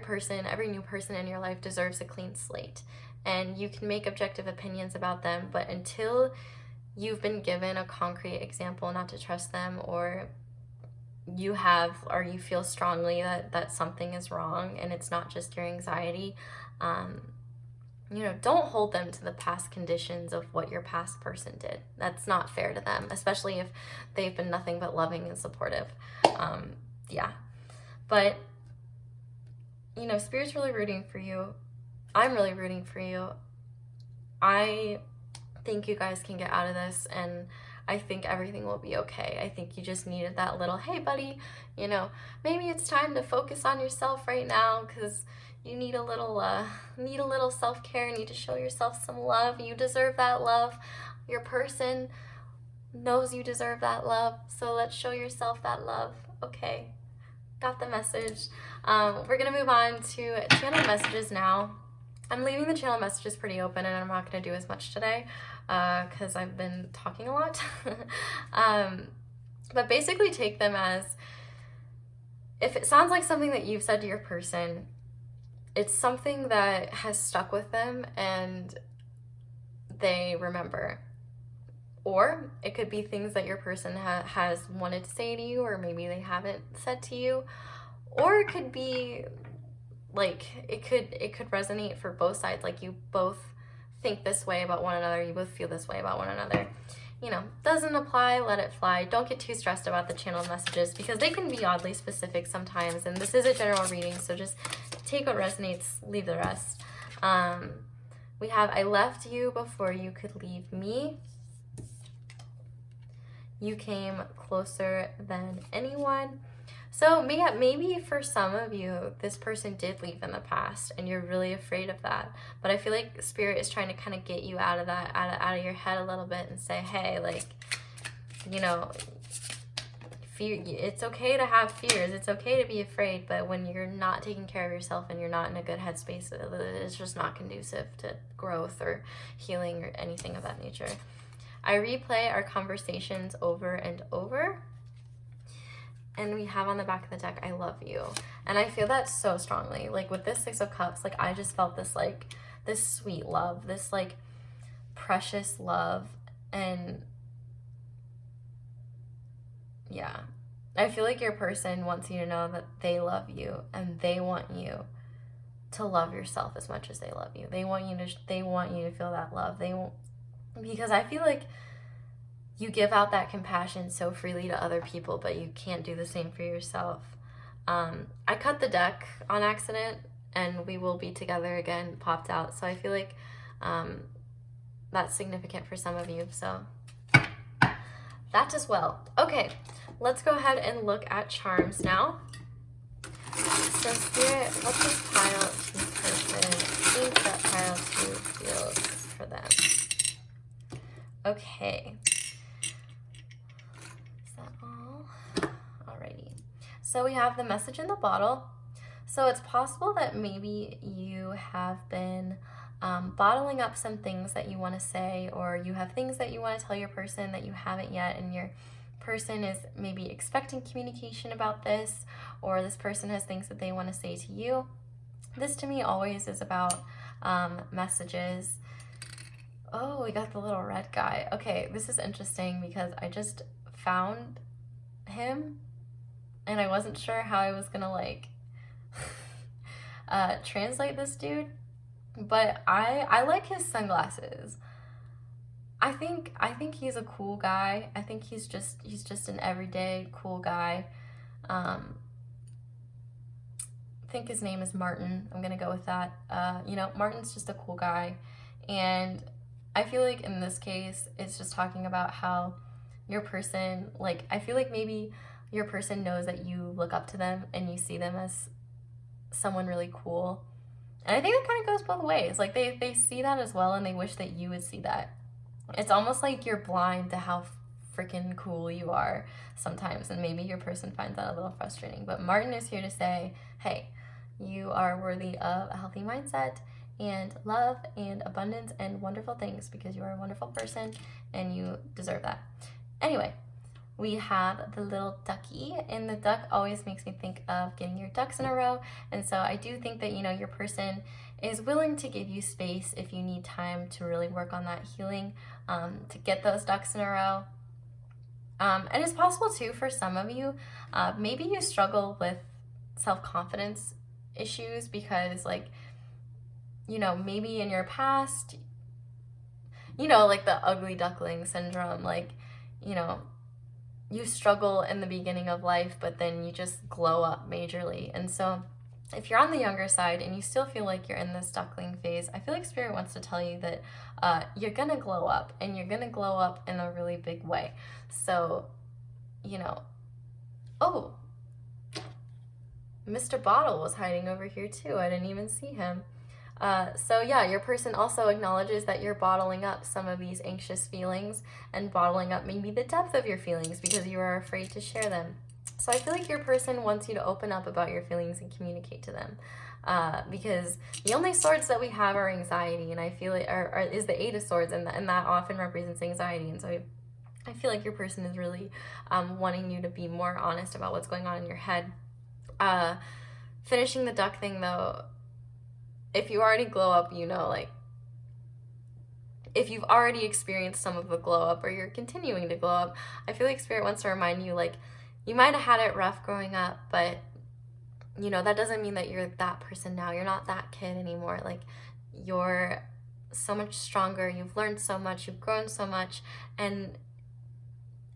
new person in your life deserves a clean slate, and you can make objective opinions about them, but until you've been given a concrete example not to trust them, or you feel strongly that something is wrong and it's not just your anxiety, you know, don't hold them to the past conditions of what your past person did. That's not fair to them, especially if they've been nothing but loving and supportive. Yeah. But, you know, Spirit's really rooting for you. I'm really rooting for you. I think you guys can get out of this, and I think everything will be okay. I think you just needed that little, hey buddy, you know, maybe it's time to focus on yourself right now, because you need a little self-care. You need to show yourself some love. You deserve that love. Your person knows you deserve that love, so let's show yourself that love. Okay, got the message. We're gonna move on to channel messages now. I'm leaving the channel messages pretty open, and I'm not going to do as much today because I've been talking a lot. But basically take them as, if it sounds like something that you've said to your person, it's something that has stuck with them and they remember. Or it could be things that your person has wanted to say to you, or maybe they haven't said to you. Or it could be, like, it could resonate for both sides. Like, you both think this way about one another, you both feel this way about one another. You know, doesn't apply, let it fly. Don't get too stressed about the channel messages, because they can be oddly specific sometimes, and this is a general reading, so just take what resonates, leave the rest. We have, I left you before you could leave me. You came closer than anyone. So maybe for some of you, this person did leave in the past and you're really afraid of that. But I feel like Spirit is trying to kind of get you out of that, out of your head a little bit, and say, hey, like, you know, it's okay to have fears. It's okay to be afraid. But when you're not taking care of yourself and you're not in a good headspace, it's just not conducive to growth or healing or anything of that nature. I replay our conversations over and over. And we have on the back of the deck, I love you. And I feel that so strongly. Like, with this Six of Cups, like, I just felt this, like, this sweet love, this, like, precious love. And yeah, I feel like your person wants you to know that they love you, and they want you to love yourself as much as they love you. They want you to feel that love. Because I feel like you give out that compassion so freely to other people, but you can't do the same for yourself. I cut the deck on accident, and we will be together again, popped out. So I feel like that's significant for some of you. So that as well. Okay, let's go ahead and look at charms now. So Spirit, what does pile to person think that pile 2 feels for them? Okay. So we have the message in the bottle. So it's possible that maybe you have been bottling up some things that you want to say, or you have things that you want to tell your person that you haven't yet, and your person is maybe expecting communication about this, or this person has things that they want to say to you. This to me always is about messages. Oh, we got the little red guy. Okay, this is interesting because I just found him and I wasn't sure how I was gonna like translate this dude, but I like his sunglasses. I think he's a cool guy. I think he's just an everyday cool guy. I think his name is Martin. I'm gonna go with that. You know, Martin's just a cool guy, and I feel like in this case, it's just talking about how your person, like, I feel like maybe your person knows that you look up to them and you see them as someone really cool. And I think that kind of goes both ways. Like, they see that as well, and they wish that you would see that. It's almost like you're blind to how freaking cool you are sometimes, and maybe your person finds that a little frustrating. But Martin is here to say, hey, you are worthy of a healthy mindset and love and abundance and wonderful things, because you are a wonderful person and you deserve that. Anyway, we have the little ducky, and the duck always makes me think of getting your ducks in a row. And so I do think that, you know, your person is willing to give you space if you need time to really work on that healing, to get those ducks in a row. And it's possible too for some of you, maybe you struggle with self-confidence issues because, like, you know, maybe in your past, you know, like the ugly duckling syndrome, like, you know, you struggle in the beginning of life, but then you just glow up majorly. And so if you're on the younger side and you still feel like you're in this duckling phase, I feel like Spirit wants to tell you that you're gonna glow up, and you're gonna glow up in a really big way. So, you know, oh, Mr. Bottle was hiding over here too. I didn't even see him. So yeah, your person also acknowledges that you're bottling up some of these anxious feelings and bottling up maybe the depth of your feelings because you are afraid to share them. So I feel like your person wants you to open up about your feelings and communicate to them, because the only swords that we have are anxiety, and I feel it is the Eight of Swords, and that often represents anxiety. And so I feel like your person is really wanting you to be more honest about what's going on in your head. Finishing the duck thing though, if you already glow up, you know, like, if you've already experienced some of the glow up or you're continuing to glow up, I feel like Spirit wants to remind you, like, you might have had it rough growing up, but, you know, that doesn't mean that you're that person now. You're not that kid anymore. Like, you're so much stronger. You've learned so much. You've grown so much. And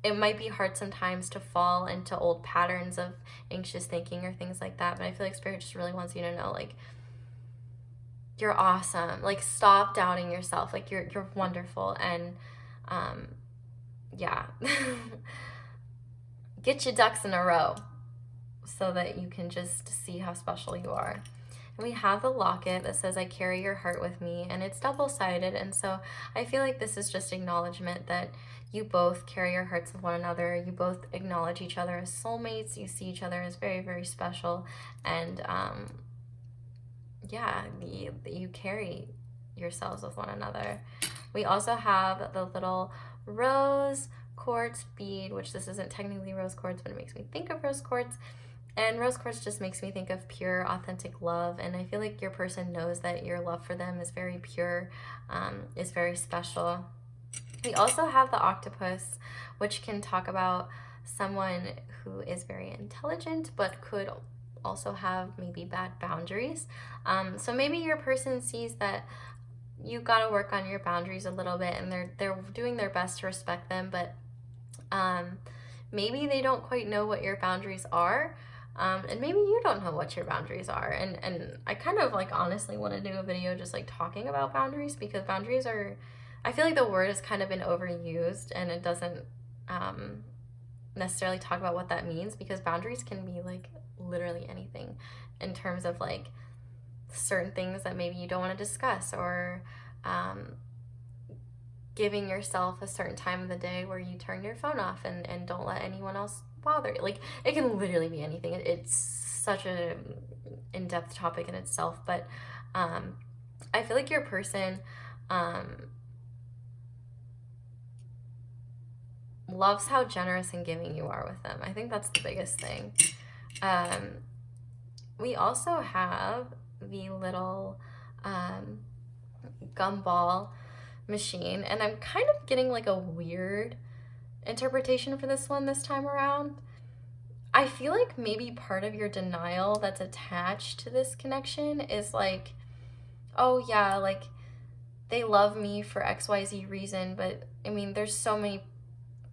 it might be hard sometimes to fall into old patterns of anxious thinking or things like that. But I feel like Spirit just really wants you to know, like, you're awesome. Like, stop doubting yourself. Like, you're wonderful. And yeah. Get your ducks in a row so that you can just see how special you are. And we have the locket that says, I carry your heart with me, and it's double-sided. And so I feel like this is just acknowledgement that you both carry your hearts with one another. You both acknowledge each other as soulmates. You see each other as very, very special. And yeah, you carry yourselves with one another. We also have the little rose quartz bead, which this isn't technically rose quartz, but it makes me think of rose quartz. And rose quartz just makes me think of pure, authentic love. And I feel like your person knows that your love for them is very pure, is very special. We also have the octopus, which can talk about someone who is very intelligent, but could also have maybe bad boundaries. So maybe your person sees that you got to work on your boundaries a little bit, and they're doing their best to respect them, but maybe they don't quite know what your boundaries are, and maybe you don't know what your boundaries are. And I kind of, like, honestly want to do a video just, like, talking about boundaries, because boundaries are, I feel like the word has kind of been overused, and it doesn't necessarily talk about what that means, because boundaries can be, like, literally anything in terms of, like, certain things that maybe you don't want to discuss, or giving yourself a certain time of the day where you turn your phone off and don't let anyone else bother you. Like, it can literally be anything. It's such a in-depth topic in itself, but I feel like your person loves how generous and giving you are with them. I think that's the biggest thing. We also have the little gumball machine, and I'm kind of getting, like, a weird interpretation for this one this time around. I feel like maybe part of your denial that's attached to this connection is, like, oh yeah, like, they love me for XYZ reason, but I mean, there's so many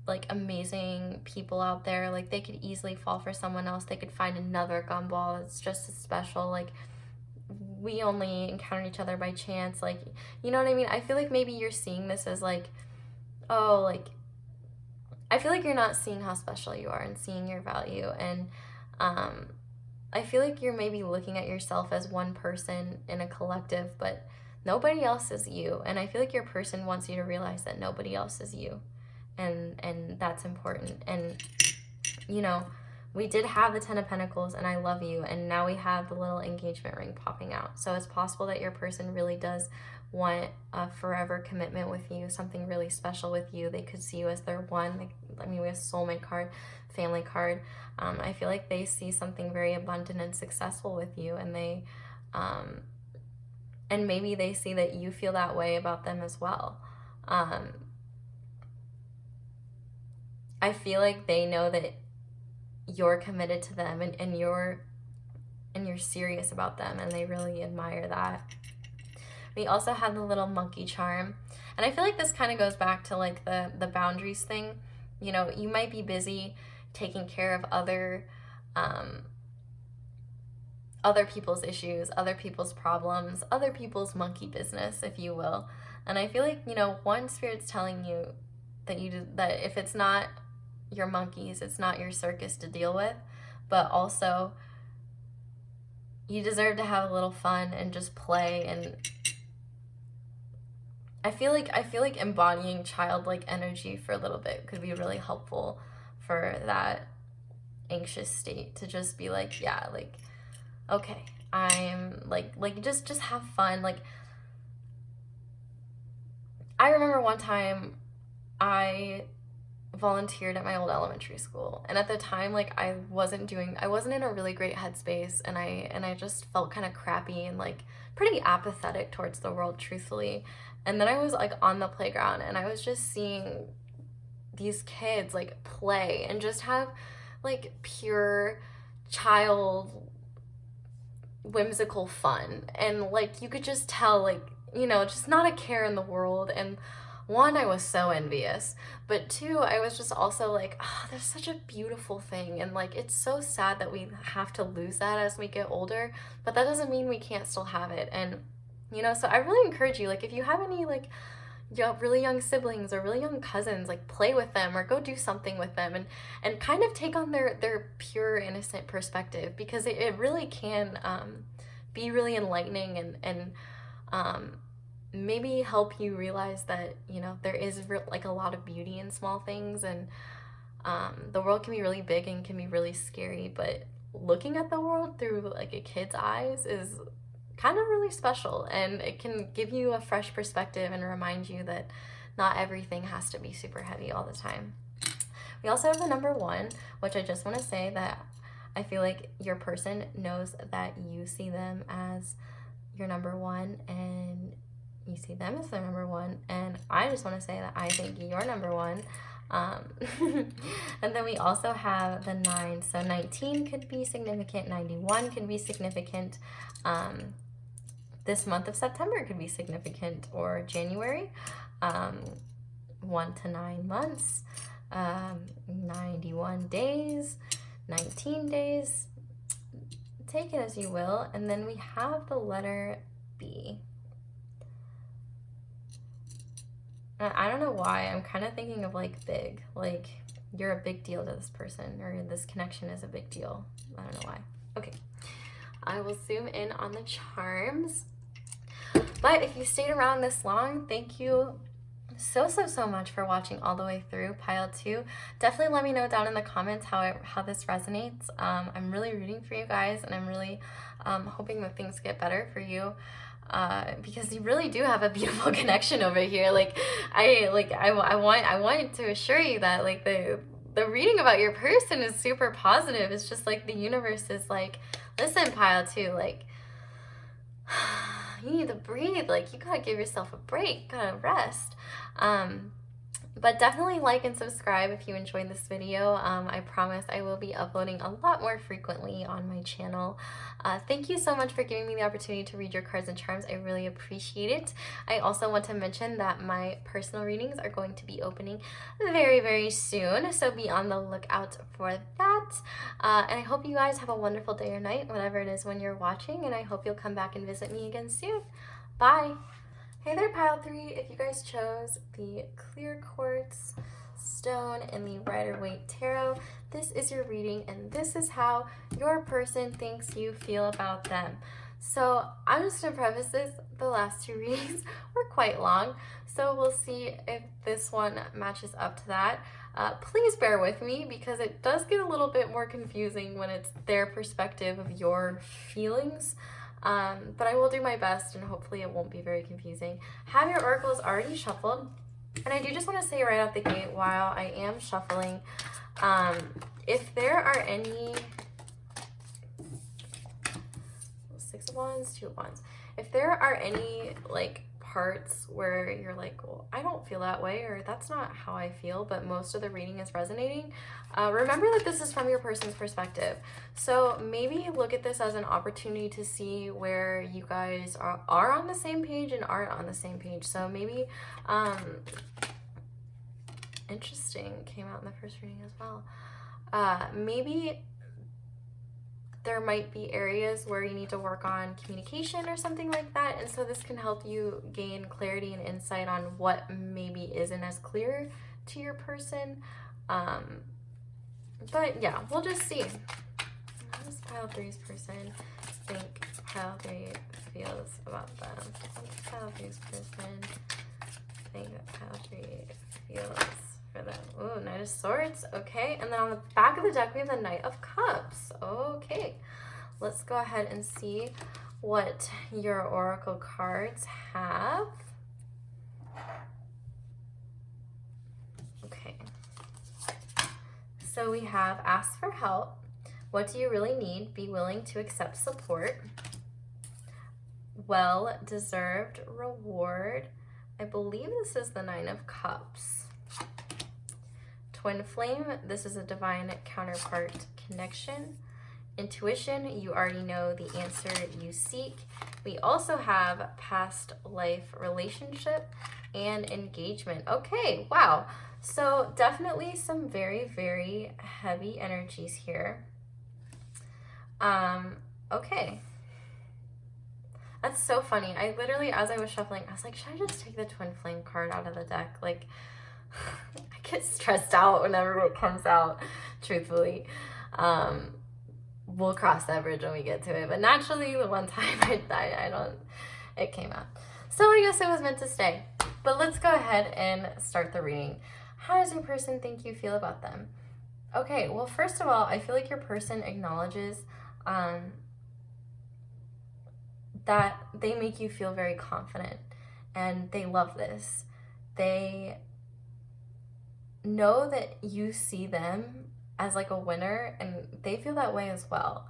like amazing people out there. Like they could easily fall for someone else. They could find another gumball that's just as special. Like we only encountered each other by chance. Like, you know what I mean? I feel like maybe you're seeing this as like, oh, like, I feel like you're not seeing how special you are and seeing your value. And I feel like you're maybe looking at yourself as one person in a collective, but nobody else is you. And I feel like your person wants you to realize that nobody else is you. And that's important. And, you know, we did have the Ten of Pentacles and I love you, and now we have the little engagement ring popping out. So it's possible that your person really does want a forever commitment with you, something really special with you. They could see you as their one. Like, I mean, we have soulmate card, family card. I feel like they see something very abundant and successful with you, and they and maybe they see that you feel that way about them as well. I feel like they know that you're committed to them, and you're serious about them, and they really admire that. We also have the little monkey charm, and I feel like this kind of goes back to like the boundaries thing. You know, you might be busy taking care of other people's issues, other people's problems, other people's monkey business, if you will. And I feel like, you know, one, Spirit's telling you that that if it's not your monkeys, it's not your circus to deal with, but also you deserve to have a little fun and just play. And I feel like embodying childlike energy for a little bit could be really helpful for that anxious state, to just be like, yeah, like, okay, I'm like just have fun. Like, I remember one time I volunteered at my old elementary school, and at the time, like, I wasn't in a really great headspace, and I just felt kind of crappy and like pretty apathetic towards the world, truthfully. And then I was like on the playground, and I was just seeing these kids like play and just have like pure child whimsical fun, and like you could just tell, like, you know, just not a care in the world. And one, I was so envious, but two, I was just also like, oh, there's such a beautiful thing, and like it's so sad that we have to lose that as we get older, but that doesn't mean we can't still have it. And you know, so I really encourage you, like, if you have any like really young siblings or really young cousins, like play with them or go do something with them, and kind of take on their pure innocent perspective, because it really can be really enlightening, and maybe help you realize that, you know, there is like a lot of beauty in small things. And the world can be really big and can be really scary, but looking at the world through like a kid's eyes is kind of really special, and it can give you a fresh perspective and remind you that not everything has to be super heavy all the time. We also have the number 1, which I just want to say that I feel like your person knows that you see them as your number 1, and you see them as their number 1, and I just want to say that I think you're number 1. And then we also have the 9, so 19 could be significant, 91 could be significant. This month of September could be significant, or January. 1 to 9 months, 91 days, 19 days. Take it as you will. And then we have the letter B. I don't know why, I'm kind of thinking of like big, like you're a big deal to this person, or this connection is a big deal. I don't know why. Okay, I will zoom in on the charms. But if you stayed around this long, thank you so much for watching all the way through pile 2. Definitely let me know down in the comments how this resonates. I'm really rooting for you guys, and I'm really hoping that things get better for you, because you really do have a beautiful connection over here. Like I want to assure you that like the reading about your person is super positive. It's just like the universe is like, listen, pile 2, like, you need to breathe. Like, you gotta give yourself a break, gotta rest. But definitely like and subscribe if you enjoyed this video. I promise I will be uploading a lot more frequently on my channel. Thank you so much for giving me the opportunity to read your cards and charms. I really appreciate it. I also want to mention that my personal readings are going to be opening very, very soon, so be on the lookout for that. And I hope you guys have a wonderful day or night, whatever it is when you're watching, and I hope you'll come back and visit me again soon. Bye! Hey there, Pile 3. If you guys chose the clear quartz stone and the Rider-Waite tarot, this is your reading, and this is how your person thinks you feel about them. So I'm just going to preface this. The last two readings were quite long, so we'll see if this one matches up to that. Please bear with me because it does get a little bit more confusing when it's their perspective of your feelings. But I will do my best, and hopefully it won't be very confusing. Have your oracles already shuffled? And I do just want to say right out the gate, while I am shuffling, if there are any 6 of Wands, 2 of Wands, if there are any like parts where you're like, well, I don't feel that way, or that's not how I feel, but most of the reading is resonating, remember that this is from your person's perspective. So maybe look at this as an opportunity to see where you guys are on the same page and aren't on the same page. So maybe interesting came out in the first reading as well. Maybe there might be areas where you need to work on communication or something like that, and so this can help you gain clarity and insight on what maybe isn't as clear to your person. But yeah, we'll just see. How does Pile 3's person think Pile 3 feels about them? What does Pile 3's person think that Pile 3 feels for them? Ooh, Knight of Swords. Okay, and then on the back of the deck we have the Knight of Cups. Okay, let's go ahead and see what your oracle cards have. Okay, so we have ask for help. What do you really need? Be willing to accept support. Well-deserved reward. I believe this is the 9 of Cups. Twin flame, this is a divine counterpart connection. Intuition, you already know the answer you seek. We also have past life relationship and engagement. Okay, wow. So definitely some very, very heavy energies here. Okay. That's so funny. I literally, as I was shuffling, I was like, should I just take the twin flame card out of the deck? Like, I get stressed out whenever it comes out, truthfully. We'll cross that bridge when we get to it. But naturally, the one time it came out. So I guess it was meant to stay. But let's go ahead and start the reading. How does your person think you feel about them? Okay, well, first of all, I feel like your person acknowledges that they make you feel very confident, and they love this. They know that you see them as like a winner, and they feel that way as well.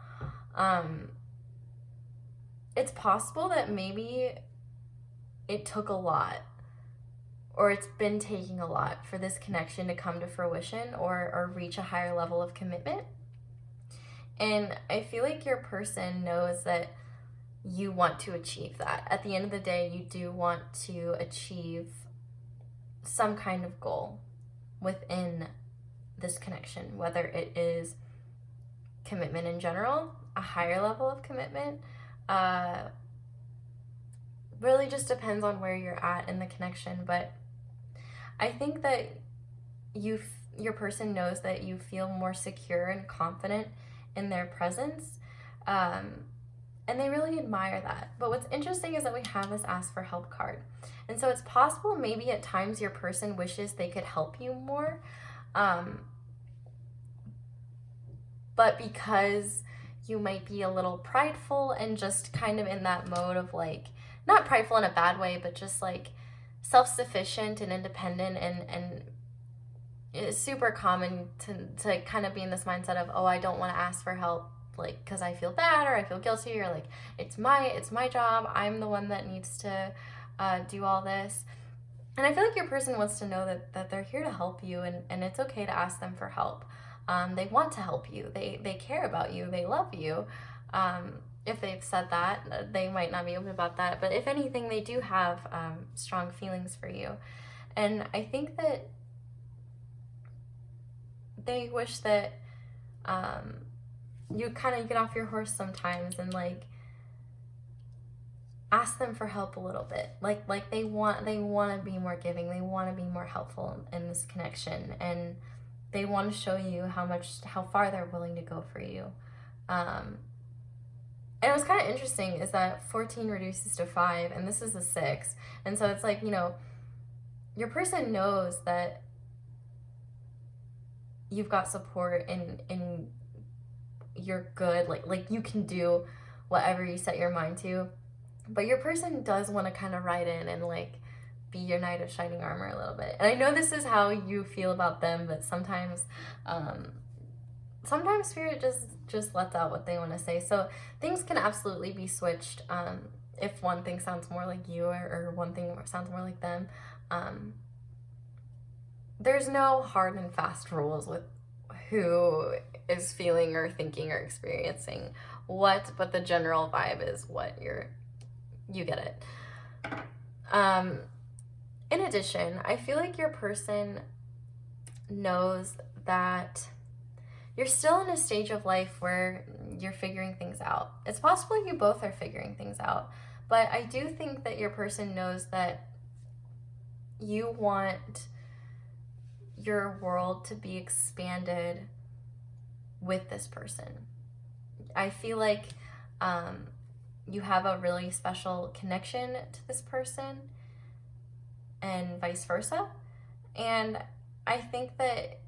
It's possible that maybe it took a lot, or it's been taking a lot for this connection to come to fruition or reach a higher level of commitment. And I feel like your person knows that you want to achieve that. At the end of the day, you do want to achieve some kind of goal within this connection, whether it is commitment in general, a higher level of commitment, really just depends on where you're at in the connection. But I think that your person knows that you feel more secure and confident in their presence, and they really admire that. But what's interesting is that we have this ask for help card, and so it's possible maybe at times your person wishes they could help you more, but because you might be a little prideful and just kind of in that mode of like, not prideful in a bad way, but just like self-sufficient and independent, and it's super common to kind of be in this mindset of, oh, I don't want to ask for help, like, because I feel bad or I feel guilty, or like it's my job, I'm the one that needs to do all this. And I feel like your person wants to know that they're here to help you, and it's okay to ask them for help. They want to help you. They care about you. They love you. If they've said that, they might not be open about that. But if anything, they do have strong feelings for you. And I think that they wish that you kind of get off your horse sometimes and like ask them for help a little bit. Like they want to be more giving. They want to be more helpful in this connection, and they want to show you how far they're willing to go for you. And it was kind of interesting is that 14 reduces to 5, and this is a 6. And so it's like, you know, your person knows that you've got support and you're good. Like you can do whatever you set your mind to. But your person does want to kind of ride in and like be your knight of shining armor a little bit. And I know this is how you feel about them, but sometimes spirit just lets out what they want to say. So things can absolutely be switched if one thing sounds more like you or one thing sounds more like them. There's no hard and fast rules with who is feeling or thinking or experiencing what, but the general vibe is what you get it. In addition, I feel like your person knows that you're still in a stage of life where you're figuring things out. It's possible you both are figuring things out, but I do think that your person knows that you want your world to be expanded with this person. I feel like you have a really special connection to this person and vice versa. And I think that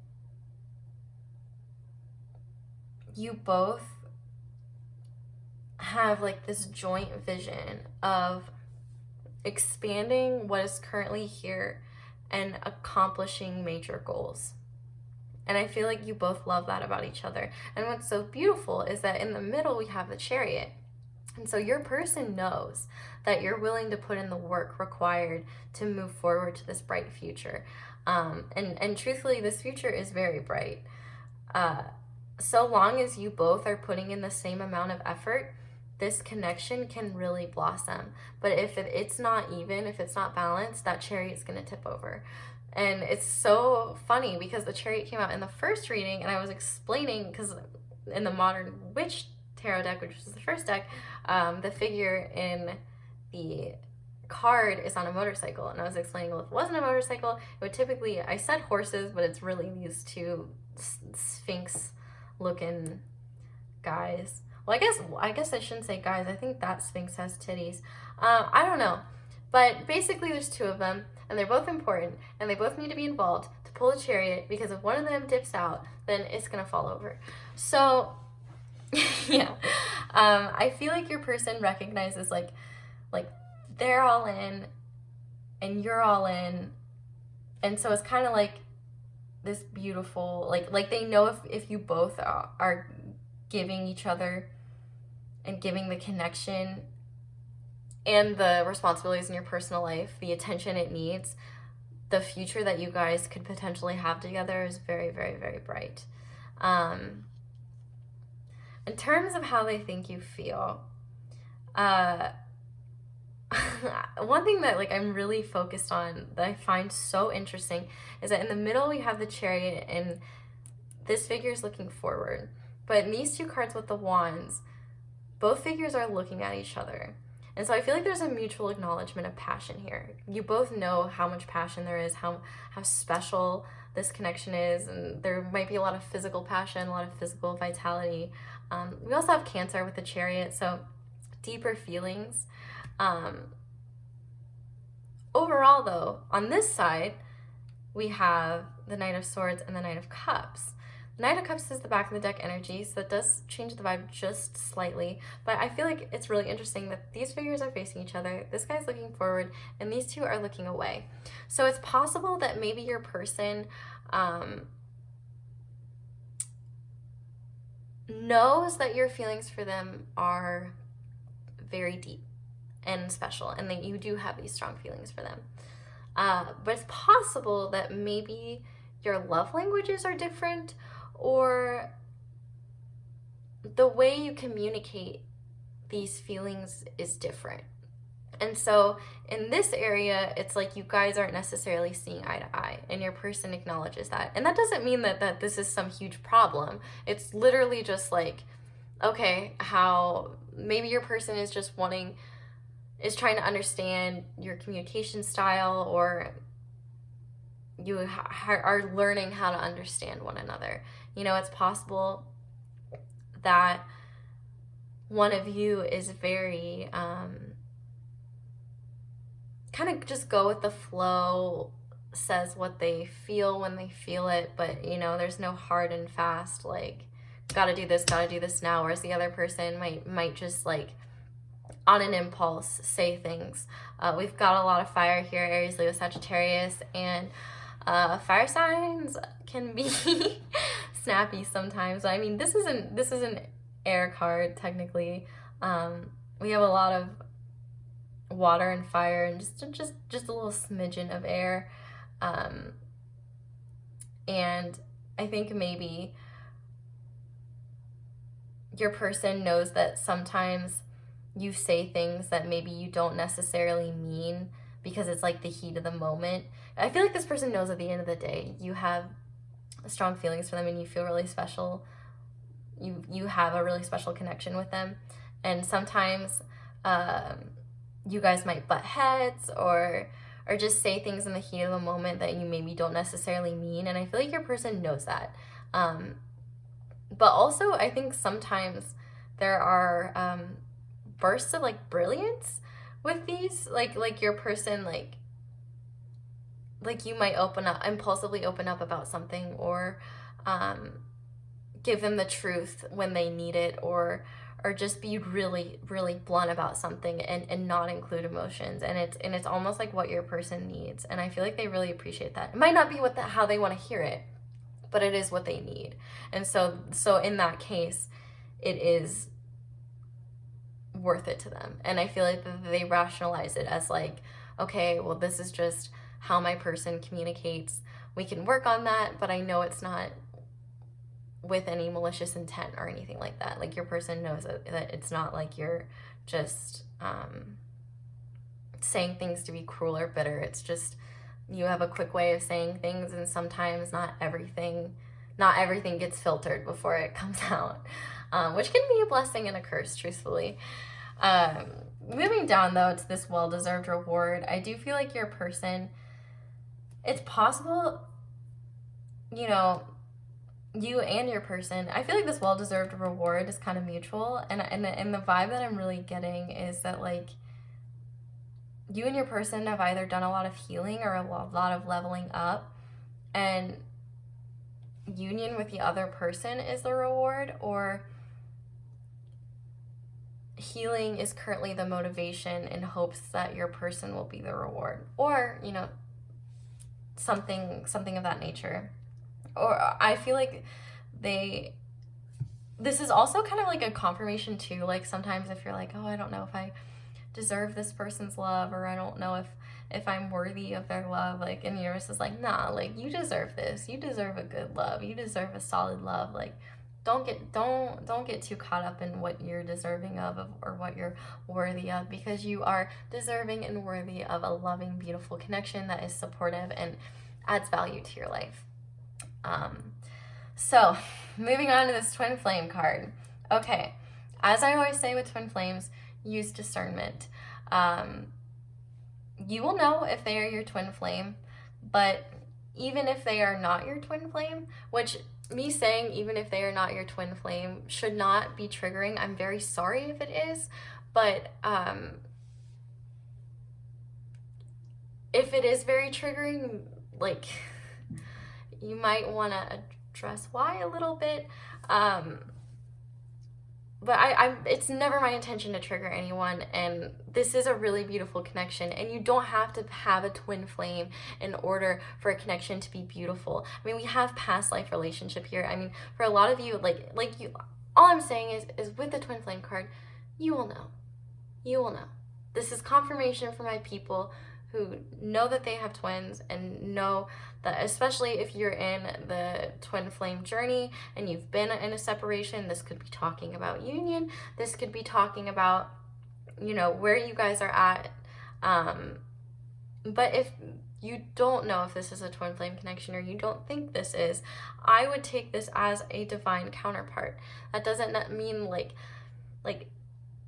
you both have like this joint vision of expanding what is currently here and accomplishing major goals. And I feel like you both love that about each other. And what's so beautiful is that in the middle we have the Chariot. And so your person knows that you're willing to put in the work required to move forward to this bright future. And truthfully, this future is very bright. So long as you both are putting in the same amount of effort, this connection can really blossom. But if it's not even, if it's not balanced, that Chariot's going to tip over. And it's so funny because the Chariot came out in the first reading, and I was explaining, because in the Modern Witch Tarot deck, which was the first deck, the figure in the card is on a motorcycle. And I was explaining, well, if it wasn't a motorcycle, it would typically, I said horses, but it's really these two Sphinx-looking guys. Well, I guess I shouldn't say guys. I think that Sphinx has titties. I don't know. But basically there's two of them, and they're both important, and they both need to be involved to pull the Chariot, because if one of them dips out, then it's going to fall over. So, yeah. I feel like your person recognizes, like they're all in, and you're all in, and so it's kind of like this beautiful, like they know if you both are giving each other and giving the connection and the responsibilities in your personal life the attention it needs, the future that you guys could potentially have together is very, very, very bright. In terms of how they think you feel, one thing that like I'm really focused on that I find so interesting is that in the middle we have the Chariot, and this figure is looking forward. But in these two cards with the wands, both figures are looking at each other. And so I feel like there's a mutual acknowledgement of passion here. You both know how much passion there is, how special this connection is, and there might be a lot of physical passion, a lot of physical vitality. We also have Cancer with the Chariot, so deeper feelings. Overall, though, on this side, we have the Knight of Swords and the Knight of Cups. The Knight of Cups is the back of the deck energy, so it does change the vibe just slightly. But I feel like it's really interesting that these figures are facing each other, this guy's looking forward, and these two are looking away. So it's possible that maybe your person knows that your feelings for them are very deep and special, and that you do have these strong feelings for them. But it's possible that maybe your love languages are different, or the way you communicate these feelings is different. And so in this area, it's like you guys aren't necessarily seeing eye to eye, and your person acknowledges that. And that doesn't mean that this is some huge problem. It's literally just like, okay, how maybe your person is just trying to understand your communication style, or you are learning how to understand one another. You know, it's possible that one of you is very kind of just go with the flow, says what they feel when they feel it, but you know, there's no hard and fast like gotta do this now, whereas the other person might just like on an impulse say things. We've got a lot of fire here, Aries, Leo, Sagittarius, and fire signs can be snappy sometimes. I mean, this is an air card technically. We have a lot of water and fire, and just a little smidgen of air. And I think maybe your person knows that sometimes you say things that maybe you don't necessarily mean because it's like the heat of the moment. I feel like this person knows at the end of the day you have strong feelings for them, and you feel really special. You have a really special connection with them, and sometimes you guys might butt heads or just say things in the heat of the moment that you maybe don't necessarily mean, and I feel like your person knows that. But also, I think sometimes there are bursts of like brilliance with these, like your person like you might impulsively open up about something, or give them the truth when they need it, or just be really, really blunt about something and not include emotions. And it's almost like what your person needs. And I feel like they really appreciate that. It might not be how they want to hear it, but it is what they need. And so in that case, it is worth it to them. And I feel like they rationalize it as like, okay, well, this is just how my person communicates. We can work on that, but I know it's not with any malicious intent or anything like that. Like your person knows that it's not like you're just saying things to be cruel or bitter. It's just you have a quick way of saying things, and sometimes not everything gets filtered before it comes out, which can be a blessing and a curse, truthfully. Moving down though to this well-deserved reward, I do feel like your person, it's possible, you know, you and your person, I feel like this well-deserved reward is kind of mutual, and the vibe that I'm really getting is that like you and your person have either done a lot of healing or a lot of leveling up, and union with the other person is the reward, or healing is currently the motivation in hopes that your person will be the reward, or you know, something of that nature. Or I feel like this is also kind of like a confirmation too. Like sometimes if you're like, oh, I don't know if I deserve this person's love, or I don't know if I'm worthy of their love, like, and the universe is like, nah, like you deserve this. You deserve a good love. You deserve a solid love. Like don't get too caught up in what you're deserving of or what you're worthy of, because you are deserving and worthy of a loving, beautiful connection that is supportive and adds value to your life. So moving on to this twin flame card. Okay, as I always say with twin flames, use discernment. You will know if they are your twin flame, but even if they are not your twin flame, which me saying even if they are not your twin flame should not be triggering. I'm very sorry if it is, but if it is very triggering, like you might want to address why a little bit. But it's never my intention to trigger anyone, and this is a really beautiful connection, and you don't have to have a twin flame in order for a connection to be beautiful. I mean, we have past life relationship here. I mean, for a lot of you, like you, all I'm saying is with the twin flame card, you will know. This is confirmation for my people who know that they have twins and know that, especially if you're in the twin flame journey and you've been in a separation, this could be talking about union. This could be talking about, you know, where you guys are at. But if you don't know if this is a twin flame connection, or you don't think this is, I would take this as a divine counterpart. That doesn't mean like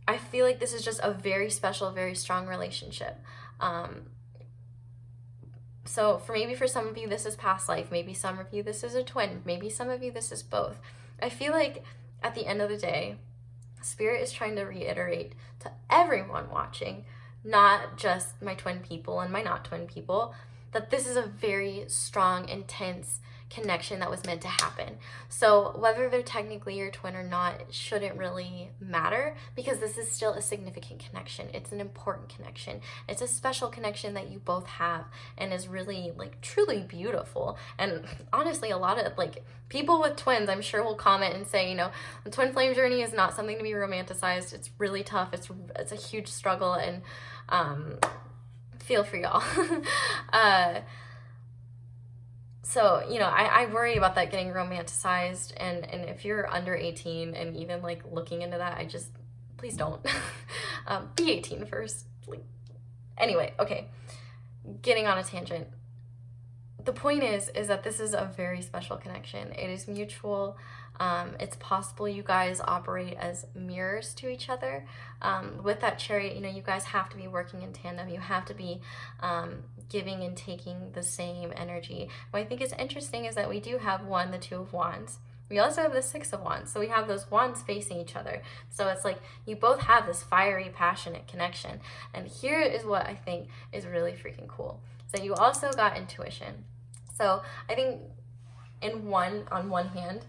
I feel like this is just a very special, very strong relationship. So for some of you, this is past life. Maybe some of you, this is a twin. Maybe some of you, this is both. I feel like at the end of the day, Spirit is trying to reiterate to everyone watching, not just my twin people and my not twin people, that this is a very strong, intense connection that was meant to happen. So whether they're technically your twin or not, it shouldn't really matter, because this is still a significant connection. It's an important connection. It's a special connection that you both have, and is really like truly beautiful. And honestly, a lot of like people with twins, I'm sure, will comment and say, you know, the twin flame journey is not something to be romanticized. It's really tough. It's a huge struggle, and feel for y'all. So, you know, I worry about that getting romanticized, and if you're under 18 and even like looking into that, please don't. Be 18 first. Like, anyway, okay, getting on a tangent. The point is that this is a very special connection. It is mutual. It's possible you guys operate as mirrors to each other. With that chariot, you know, you guys have to be working in tandem. You have to be giving and taking the same energy. What I think is interesting is that we do have the Two of Wands. We also have the Six of Wands. So we have those wands facing each other. So it's like you both have this fiery, passionate connection. And here is what I think is really freaking cool. So you also got intuition. So I think on one hand,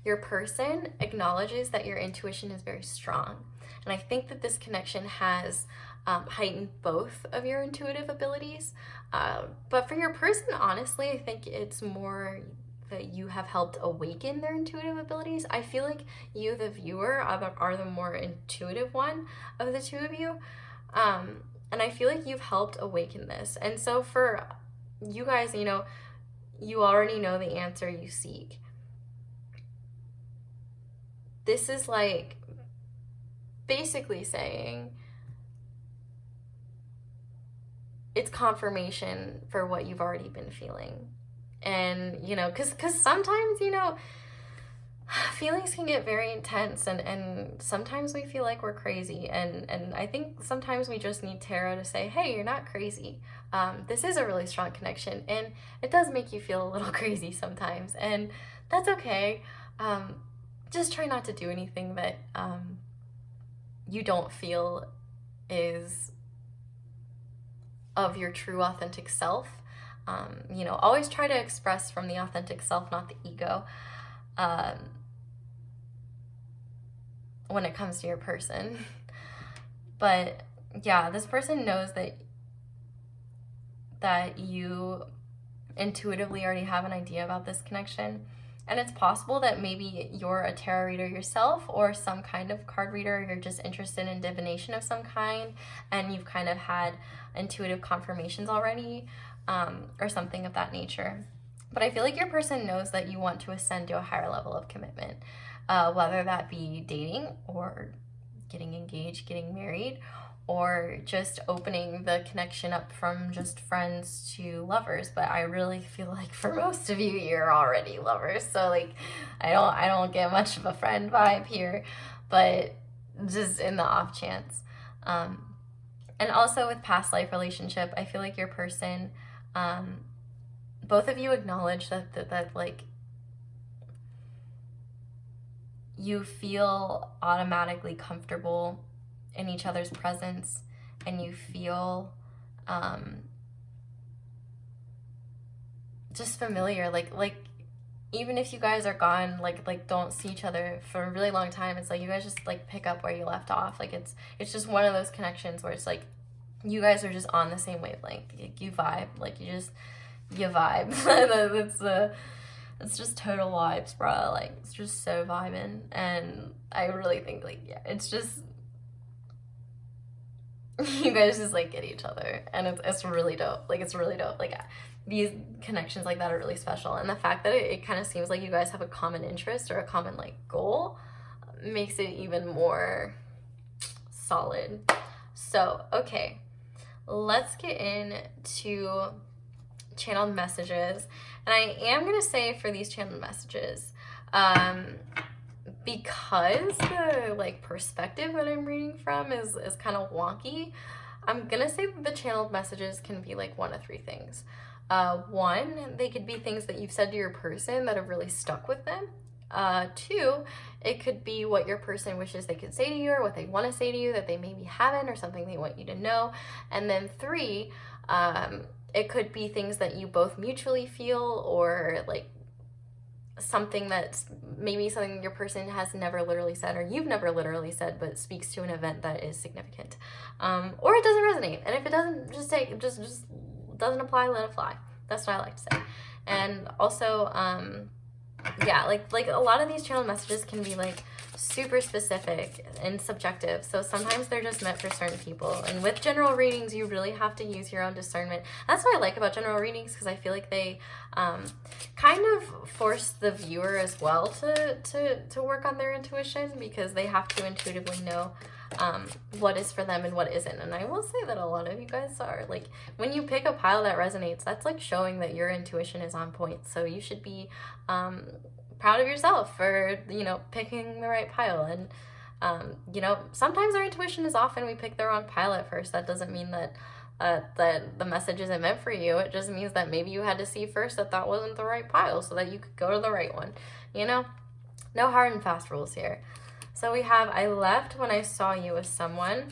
your person acknowledges that your intuition is very strong. And I think that this connection has heightened both of your intuitive abilities. But for your person, honestly, I think it's more that you have helped awaken their intuitive abilities. I feel like you, the viewer, are the more intuitive one of the two of you. And I feel like you've helped awaken this. And so for you guys, you know, you already know the answer you seek. This is like basically saying it's confirmation for what you've already been feeling. And, you know, because sometimes, you know, feelings can get very intense, and sometimes we feel like we're crazy. And I think sometimes we just need tarot to say, hey, you're not crazy. This is a really strong connection, and it does make you feel a little crazy sometimes, and that's okay. Just try not to do anything that you don't feel is of your true authentic self. You know, always try to express from the authentic self, not the ego, when it comes to your person. But yeah, this person knows that you intuitively already have an idea about this connection. And it's possible that maybe you're a tarot reader yourself, or some kind of card reader. You're just interested in divination of some kind, and you've kind of had intuitive confirmations already, or something of that nature. But I feel like your person knows that you want to ascend to a higher level of commitment, whether that be dating, or getting engaged, getting married, or just opening the connection up from just friends to lovers. But I really feel like for most of you, you're already lovers. So like, I don't get much of a friend vibe here, but just in the off chance. And also with past life relationship, I feel like your person, both of you acknowledge that like you feel automatically comfortable in each other's presence, and you feel just familiar, like even if you guys are gone, like don't see each other for a really long time, it's like you guys just like pick up where you left off. Like it's just one of those connections where it's like you guys are just on the same wavelength. You vibe, like you vibe. It's just total vibes, bro. Like it's just so vibing. And I really think like, yeah, it's just you guys just like get each other, and it's really dope. Like, it's really dope. Like, these connections like that are really special, and the fact that it kind of seems like you guys have a common interest or a common like goal makes it even more solid. So, okay, let's get into channeled messages. And I am gonna say for these channeled messages, because the like perspective that I'm reading from is kind of wonky, I'm gonna say that the channeled messages can be like one of three things. One, they could be things that you've said to your person that have really stuck with them. Two, it could be what your person wishes they could say to you, or what they want to say to you that they maybe haven't, or something they want you to know. And then three, it could be things that you both mutually feel, or like something that's maybe something your person has never literally said, or you've never literally said, but speaks to an event that is significant. Or it doesn't resonate. And if it doesn't, just doesn't apply, let it fly. That's what I like to say. And also, yeah, like a lot of these channel messages can be like super specific and subjective, so sometimes they're just meant for certain people. And with general readings, you really have to use your own discernment. That's what I like about general readings, because I feel like they kind of force the viewer as well to work on their intuition, because they have to intuitively know what is for them and what isn't. And I will say that a lot of you guys are like, when you pick a pile that resonates, that's like showing that your intuition is on point. So you should be proud of yourself for, you know, picking the right pile. And you know, sometimes our intuition is off and we pick the wrong pile at first. That doesn't mean that that the message isn't meant for you. It just means that maybe you had to see first that that wasn't the right pile, so that you could go to the right one. You know, no hard and fast rules here. So we have, I left when I saw you with someone.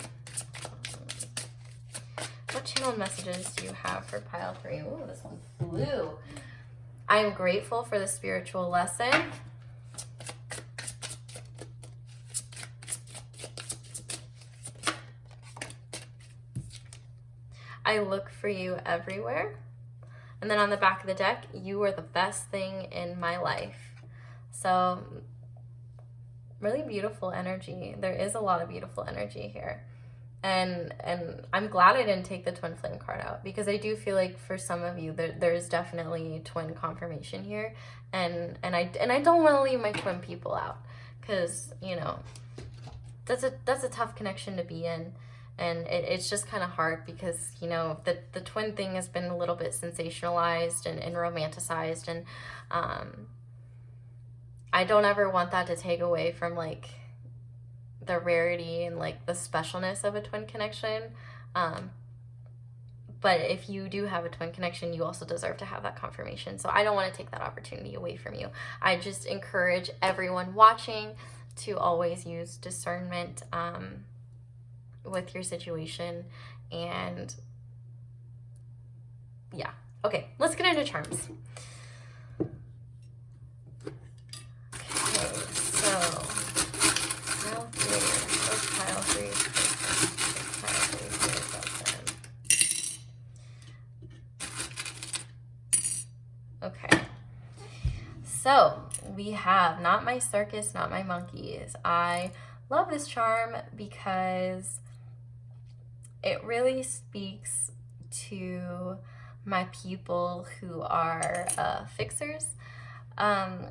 What channeled messages do you have for pile 3? Ooh, this one flew. I am grateful for the spiritual lesson. I look for you everywhere. And then on the back of the deck, you are the best thing in my life. So really beautiful energy. There is a lot of beautiful energy here. And I'm glad I didn't take the twin flame card out, because I do feel like for some of you there is definitely twin confirmation here, and I don't want to leave my twin people out, because you know that's a tough connection to be in, and it's just kind of hard, because you know the twin thing has been a little bit sensationalized and romanticized, and I don't ever want that to take away from like the rarity and like the specialness of a twin connection. But if you do have a twin connection, you also deserve to have that confirmation. So I don't want to take that opportunity away from you. I just encourage everyone watching to always use discernment with your situation. And yeah, okay, let's get into charms. Okay, so we have not my circus, not my monkeys. I love this charm because it really speaks to my people who are fixers. And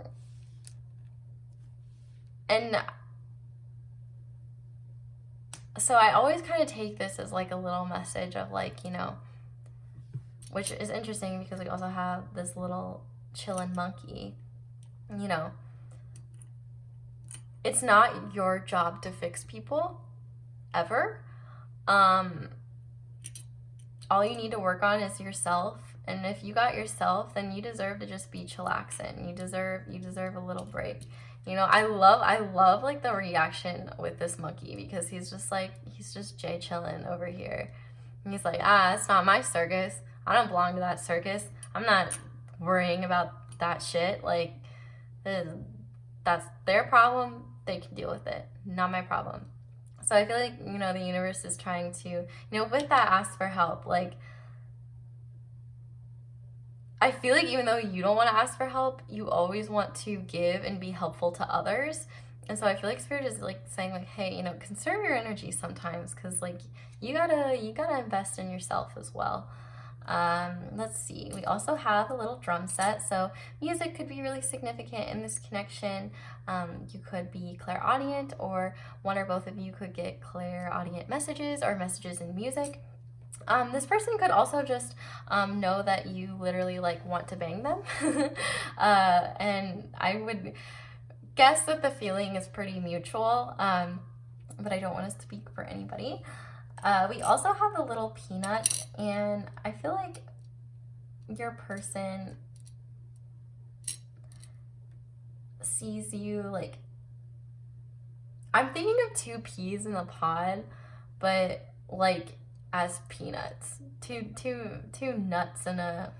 so I always kind of take this as like a little message of like, you know, which is interesting because we also have this little chillin' monkey. You know, it's not your job to fix people, ever. All you need to work on is yourself. And if you got yourself, then you deserve to just be chillaxing. You deserve a little break. You know, I love like the reaction with this monkey, because he's just Jay chillin' over here. And he's like, it's not my circus. I don't belong to that circus. I'm not worrying about that shit. Like, that's their problem. They can deal with it. Not my problem. So I feel like, you know, the universe is trying to, you know, with that, ask for help. Like, I feel like even though you don't want to ask for help, you always want to give and be helpful to others. And so I feel like Spirit is like saying like, hey, you know, conserve your energy sometimes, because like you gotta invest in yourself as well. Let's see, we also have a little drum set, so music could be really significant in this connection. You could be clairaudient, or one or both of you could get clairaudient messages or messages in music. This person could also just know that you literally like want to bang them. And I would guess that the feeling is pretty mutual, but I don't want to speak for anybody. We also have the little peanut, and I feel like your person sees you like, I'm thinking of two peas in a pod, but like as peanuts. Two nuts in a,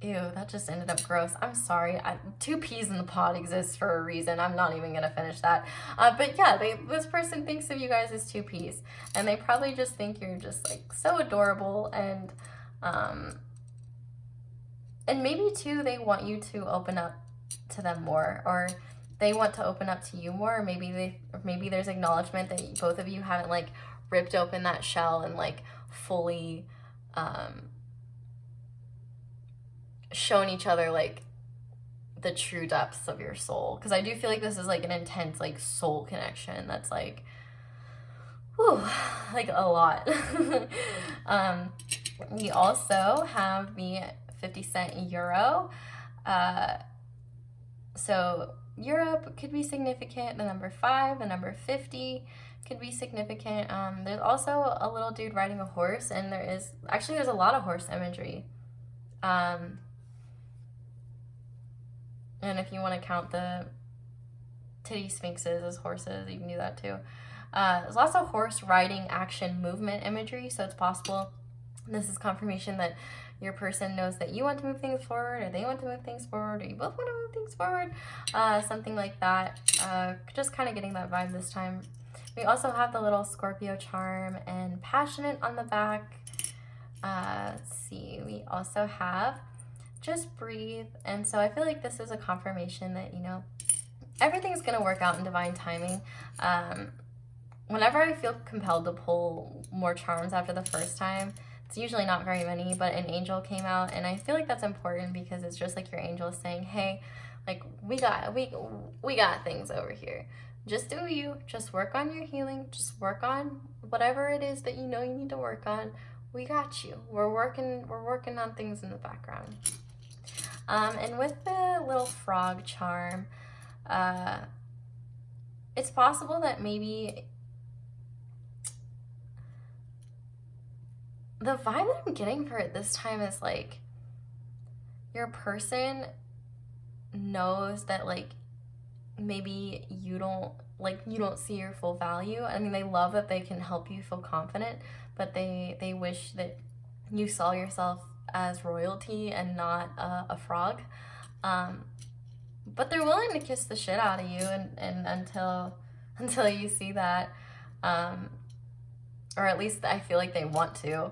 ew, that just ended up gross. I'm sorry. Two peas in the pod exists for a reason. I'm not even gonna finish that. But yeah, this person thinks of you guys as two peas, and they probably just think you're just like so adorable, and maybe too they want you to open up to them more, or they want to open up to you more, or maybe there's acknowledgement that both of you haven't like ripped open that shell and like fully shown each other like the true depths of your soul, because I do feel like this is like an intense like soul connection that's like, whew, like a lot. We also have the 50-cent euro. So Europe could be significant. The number 5, the number 50 could be significant. There's also a little dude riding a horse, and there's a lot of horse imagery. And if you want to count the titty sphinxes as horses, you can do that too. There's also horse riding action movement imagery, so it's possible this is confirmation that your person knows that you want to move things forward, or they want to move things forward, or you both want to move things forward, something like that. Just kind of getting that vibe this time. We also have the little Scorpio charm and passionate on the back. Let's see, we also have just breathe. And so I feel like this is a confirmation that, you know, everything's going to work out in divine timing. Whenever I feel compelled to pull more charms after the first time, it's usually not very many, but an angel came out, and I feel like that's important because it's just like your angel is saying, hey, like we got things over here. Just do you. Just work on your healing. Just work on whatever it is that you know you need to work on. We got you. We're working on things in the background. And with the little frog charm, it's possible that maybe the vibe that I'm getting for it this time is like your person knows that like maybe you don't see your full value. I mean, they love that they can help you feel confident, but they wish that you saw yourself as royalty and not a frog. But they're willing to kiss the shit out of you and until you see that, or at least I feel like they want to.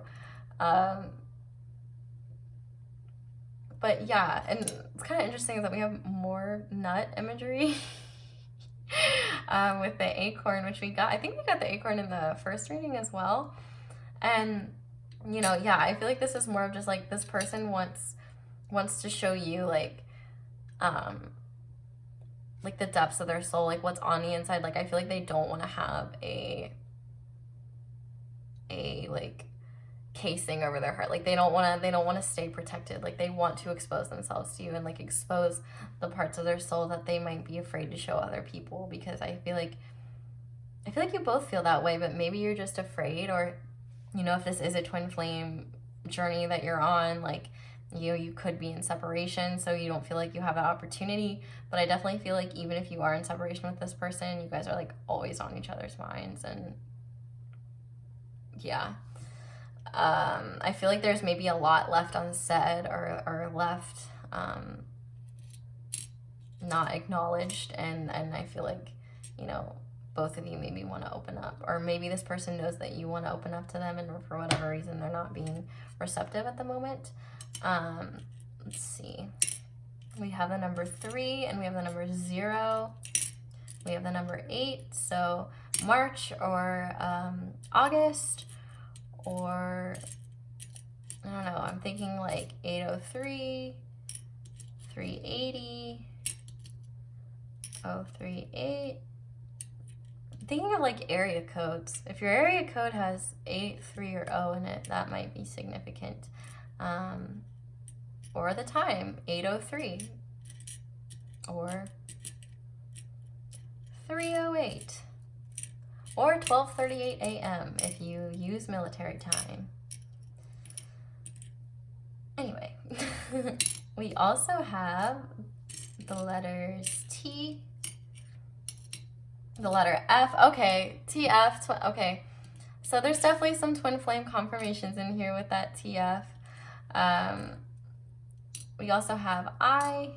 But yeah, and it's kind of interesting that we have more nut imagery with the acorn, which we got. I think we got the acorn in the first reading as well. And, you know, yeah, I feel like this is more of just like this person wants to show you like the depths of their soul, like what's on the inside. Like I feel like they don't want to have a like casing over their heart. Like they don't want to stay protected. Like they want to expose themselves to you and like expose the parts of their soul that they might be afraid to show other people, because I feel like you both feel that way, but maybe you're just afraid. Or, you know, if this is a twin flame journey that you're on, like you could be in separation, so you don't feel like you have that opportunity. But I definitely feel like even if you are in separation with this person, you guys are like always on each other's minds. And yeah, I feel like there's maybe a lot left unsaid or left not acknowledged, and I feel like, you know, both of you maybe want to open up, or maybe this person knows that you want to open up to them, and for whatever reason they're not being receptive at the moment. Let's see, we have the number 3 and we have the number 0. We have the number 8, so March or August, or I don't know, I'm thinking like 803, 380, 038. I'm thinking of like area codes. If your area code has 8, 3, or 0 in it, that might be significant. Or the time, 8:03, or 3:08, or 12:38 a.m. if you use military time. Anyway, we also have the letters T, the letter F. Okay, TF. Okay, so there's definitely some twin flame confirmations in here with that TF. We also have I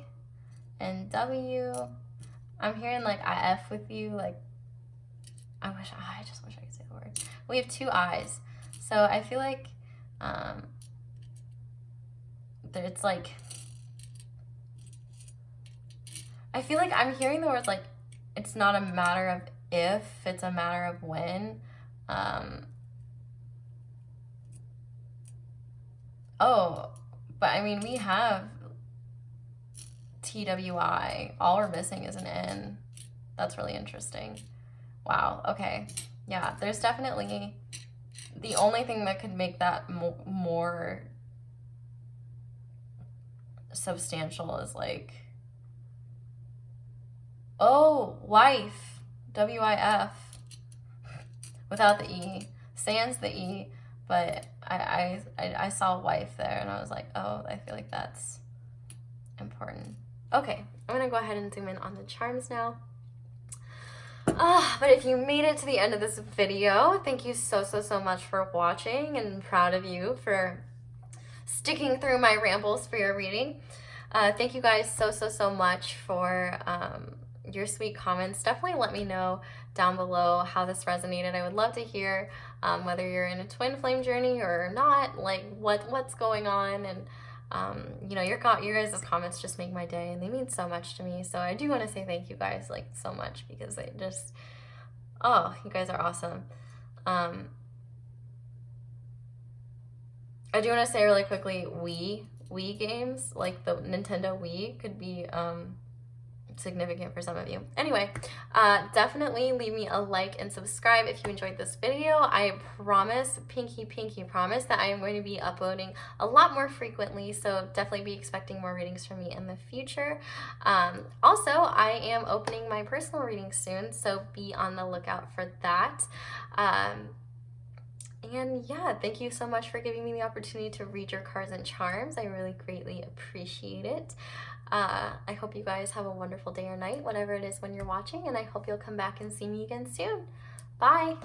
and W. I'm hearing like IF with you. Like, I just wish I could say the word. We have 2 I's. So I feel like it's like, I feel like I'm hearing the words like, it's not a matter of if, it's a matter of when. Oh, but I mean, we have TWI. All we're missing is an N. That's really interesting. Wow, okay. Yeah, there's definitely, the only thing that could make that more substantial is like, oh, wife, WIF, without the E, sans the E, but I saw wife there and I was like, oh, I feel like that's important. Okay, I'm gonna go ahead and zoom in on the charms now. But if you made it to the end of this video, thank you so much for watching, and I'm proud of you for sticking through my rambles for your reading. Thank you guys so much for your sweet comments. Definitely let me know down below how this resonated. I would love to hear whether you're in a twin flame journey or not, like what's going on. And you know, your guys' comments just make my day, and they mean so much to me. So I do want to say thank you guys like so much, because they just, oh, you guys are awesome. I do want to say really quickly, Wii games, like the Nintendo Wii, could be significant for some of you. Anyway, definitely leave me a like and subscribe if you enjoyed this video. I promise, pinky promise, that I am going to be uploading a lot more frequently, so definitely be expecting more readings from me in the future. Also, I am opening my personal reading soon, so be on the lookout for that. And yeah, thank you so much for giving me the opportunity to read your cards and charms. I really greatly appreciate it. I hope you guys have a wonderful day or night, whatever it is when you're watching, and I hope you'll come back and see me again soon. Bye!